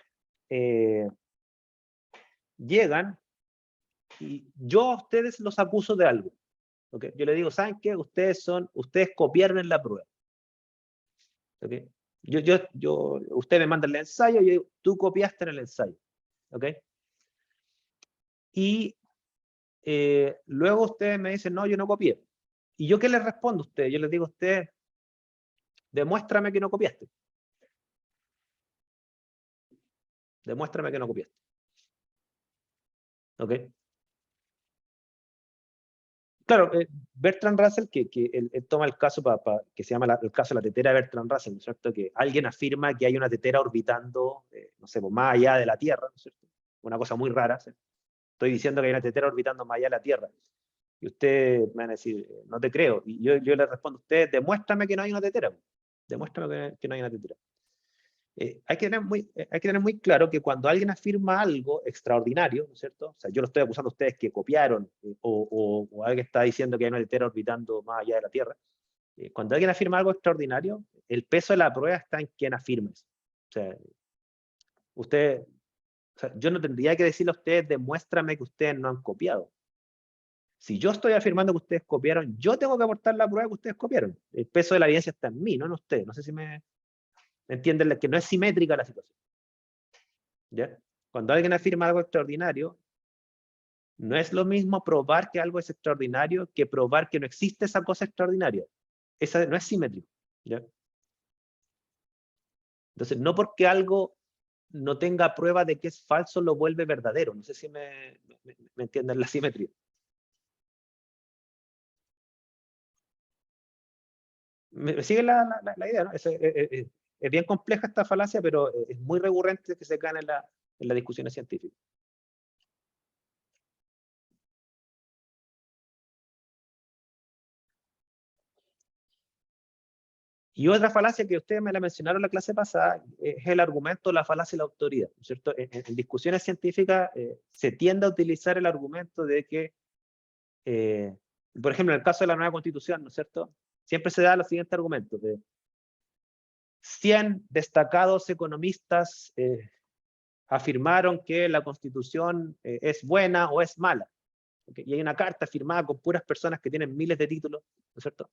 llegan y yo a ustedes los acuso de algo, ¿okay? Yo les digo, ¿saben qué? Ustedes copiaron en la prueba, ¿okay? Usted me manda el ensayo y yo digo, tú copiaste en el ensayo, ¿ok? Y luego ustedes me dicen, no, yo no copié. ¿Y yo qué les respondo a ustedes? Yo les digo a ustedes, demuéstrame que no copiaste. Demuéstrame que no copiaste. ¿Ok? Claro, Bertrand Russell, que él toma el caso que se llama el caso de la tetera de Bertrand Russell, ¿no es cierto? Que alguien afirma que hay una tetera orbitando, no sé, pues, más allá de la Tierra, ¿no es cierto? Una cosa muy rara, ¿sí? Estoy diciendo que hay una tetera orbitando más allá de la Tierra. Y ustedes me van a decir, no te creo. Y yo le respondo a ustedes, demuéstrame que no hay una tetera. Demuéstrame que no hay una tetera. Hay que tener muy claro que cuando alguien afirma algo extraordinario, ¿no es cierto? O sea, yo lo estoy acusando a ustedes que copiaron, o alguien está diciendo que hay una tetera orbitando más allá de la Tierra. Cuando alguien afirma algo extraordinario, el peso de la prueba está en quien afirma eso. O sea, yo no tendría que decirle a ustedes, demuéstrame que ustedes no han copiado. Si yo estoy afirmando que ustedes copiaron, yo tengo que aportar la prueba que ustedes copiaron. El peso de la evidencia está en mí, no en ustedes. No sé si me entienden que no es simétrica la situación. ¿Ya? Cuando alguien afirma algo extraordinario, no es lo mismo probar que algo es extraordinario que probar que no existe esa cosa extraordinaria. Esa no es simétrico. ¿Ya? Entonces, no porque algo no tenga prueba de que es falso, lo vuelve verdadero. No sé si me entienden la simetría. ¿Me sigue la idea? ¿No? Es bien compleja esta falacia, pero es muy recurrente que se gane en las discusiones científicas. Y otra falacia que ustedes me la mencionaron en la clase pasada es el argumento, la falacia de la autoridad, ¿no es cierto? En discusiones científicas se tiende a utilizar el argumento de que, por ejemplo, en el caso de la nueva constitución, ¿no es cierto? Siempre se da los siguientes argumentos de 100 destacados economistas afirmaron que la constitución es buena o es mala. ¿Okay? Y hay una carta firmada con puras personas que tienen miles de títulos, ¿no es cierto?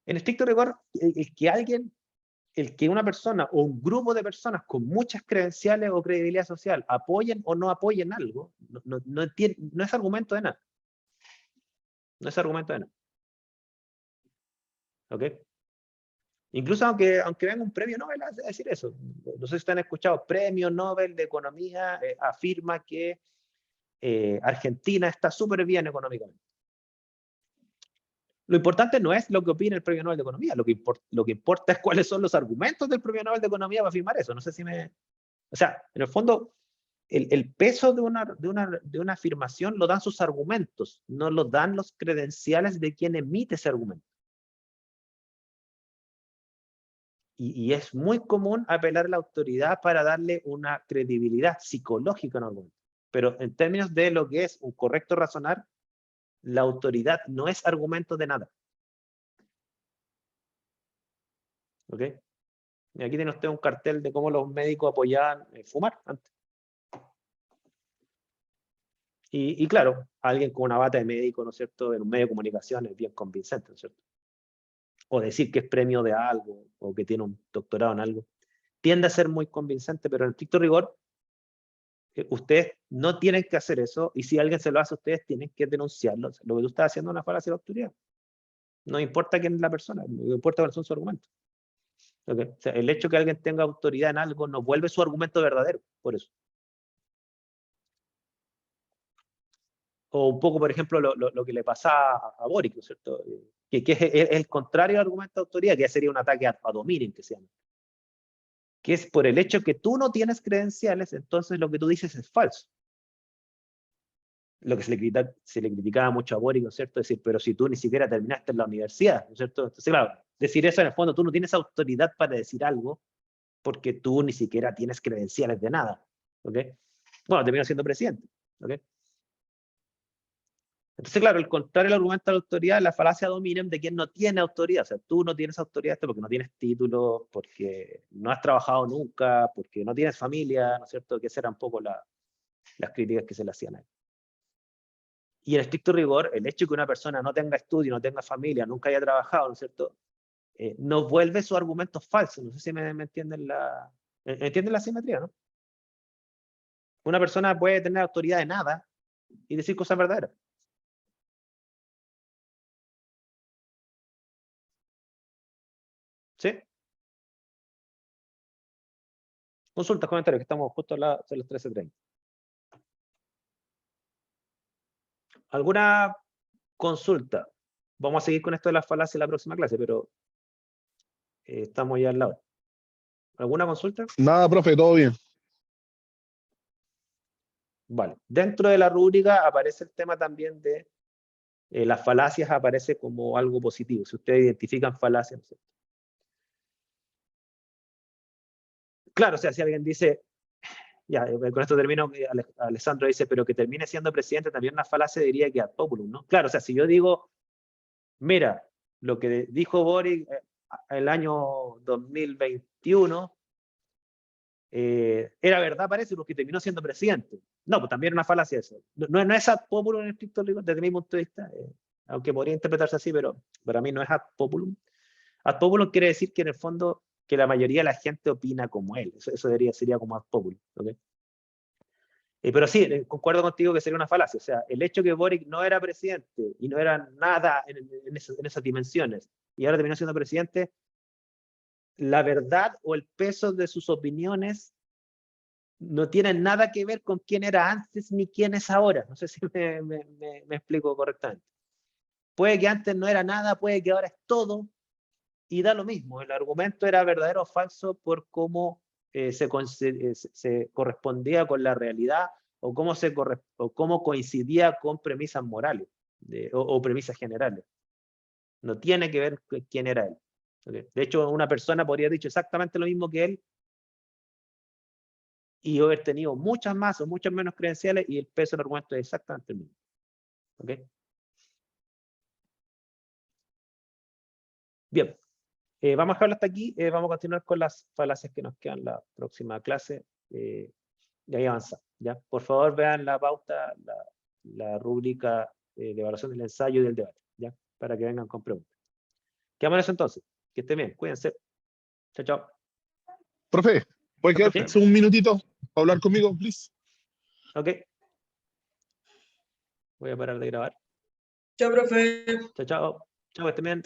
En estricto rigor, el que una persona o un grupo de personas con muchas credenciales o credibilidad social apoyen o no apoyen algo, no es argumento de nada. No es argumento de nada. ¿Ok? Incluso aunque venga un premio Nobel a decir eso. No sé si ustedes han escuchado, premio Nobel de Economía afirma que Argentina está súper bien económicamente. Lo importante no es lo que opina el premio Nobel de Economía, lo que importa es cuáles son los argumentos del premio Nobel de Economía para afirmar eso. No sé si me... O sea, en el fondo, el peso de una afirmación lo dan sus argumentos, no lo dan los credenciales de quien emite ese argumento. Y es muy común apelar a la autoridad para darle una credibilidad psicológica a un argumento. Pero en términos de lo que es un correcto razonar, la autoridad no es argumento de nada. ¿Ok? Y aquí tiene usted un cartel de cómo los médicos apoyaban fumar antes. Y claro, alguien con una bata de médico, ¿no es cierto?, en un medio de comunicación es bien convincente, ¿no es cierto? O decir que es premio de algo, o que tiene un doctorado en algo, tiende a ser muy convincente, pero en estricto rigor, ustedes no tienen que hacer eso, y si alguien se lo hace, ustedes tienen que denunciarlo. Lo que tú estás haciendo es una falacia de la autoridad. No importa quién es la persona, no importa cuáles son sus argumentos. ¿Okay? O sea, el hecho que alguien tenga autoridad en algo no vuelve su argumento verdadero, por eso. O un poco, por ejemplo, lo que le pasa a Boric, ¿no es cierto? Que es el contrario al argumento de autoridad, que ya sería un ataque a dominem, que se llama. Que es por el hecho que tú no tienes credenciales, entonces lo que tú dices es falso. Lo que se le criticaba mucho a Boric, ¿no es cierto? Decir, pero si tú ni siquiera terminaste en la universidad, ¿no es cierto? Entonces, claro, decir eso en el fondo, tú no tienes autoridad para decir algo, porque tú ni siquiera tienes credenciales de nada, ¿ok? Bueno, termino siendo presidente, ¿ok? Entonces, claro, el contrario al argumento de la autoridad es la falacia dominem de quien no tiene autoridad. O sea, tú no tienes autoridad porque no tienes título, porque no has trabajado nunca, porque no tienes familia, ¿no es cierto? Que esas eran un poco las críticas que se le hacían a él. Y en estricto rigor, el hecho de que una persona no tenga estudio, no tenga familia, nunca haya trabajado, ¿no es cierto? No vuelve sus argumentos falsos. No sé si me entienden entienden la simetría, ¿no? Una persona puede tener autoridad de nada y decir cosas verdaderas. ¿Sí? Consultas, comentarios, que estamos justo a las 13:30. ¿Alguna consulta? Vamos a seguir con esto de las falacias en la próxima clase, pero estamos ya al lado. ¿Alguna consulta? Nada, profe, todo bien. Vale. Dentro de la rúbrica aparece el tema también de las falacias, aparece como algo positivo. Si ustedes identifican falacias, ¿no es cierto? Claro, o sea, si alguien dice, ya, con esto termino, Alessandro dice, pero que termine siendo presidente, también una falacia diría que ad populum, ¿no? Claro, o sea, si yo digo, mira, lo que dijo Boric el año 2021 era verdad, parece, porque terminó siendo presidente. No, pues también una falacia eso. No es ad populum en estricto rigor, desde mi punto de vista, aunque podría interpretarse así, pero para mí no es ad populum. Ad populum quiere decir que en el fondo que la mayoría de la gente opina como él. Eso sería como ad populum. ¿Okay? Pero sí, concuerdo contigo que sería una falacia. O sea, el hecho que Boric no era presidente y no era nada en esas dimensiones y ahora terminó siendo presidente, la verdad o el peso de sus opiniones no tienen nada que ver con quién era antes ni quién es ahora. No sé si me explico correctamente. Puede que antes no era nada, puede que ahora es todo, y da lo mismo. El argumento era verdadero o falso por cómo se correspondía con la realidad o cómo coincidía con premisas morales o premisas generales. No tiene que ver con quién era él. ¿Ok? De hecho, una persona podría haber dicho exactamente lo mismo que él y haber tenido muchas más o muchas menos credenciales y el peso del argumento es exactamente el mismo. ¿Ok? Bien. Vamos a dejarlo hasta aquí. Vamos a continuar con las falacias que nos quedan en la próxima clase. Y ahí avanza. ¿Ya? Por favor, vean la pauta, la rúbrica de evaluación del ensayo y del debate. ¿Ya? Para que vengan con preguntas. Quedamos en eso entonces. Que estén bien. Cuídense. Chao, chao. Profe, ¿puede Sí. quedarse un minutito para hablar conmigo, please? Ok. Voy a parar de grabar. Chao, profe. Chao, chao. Chao, que estén bien.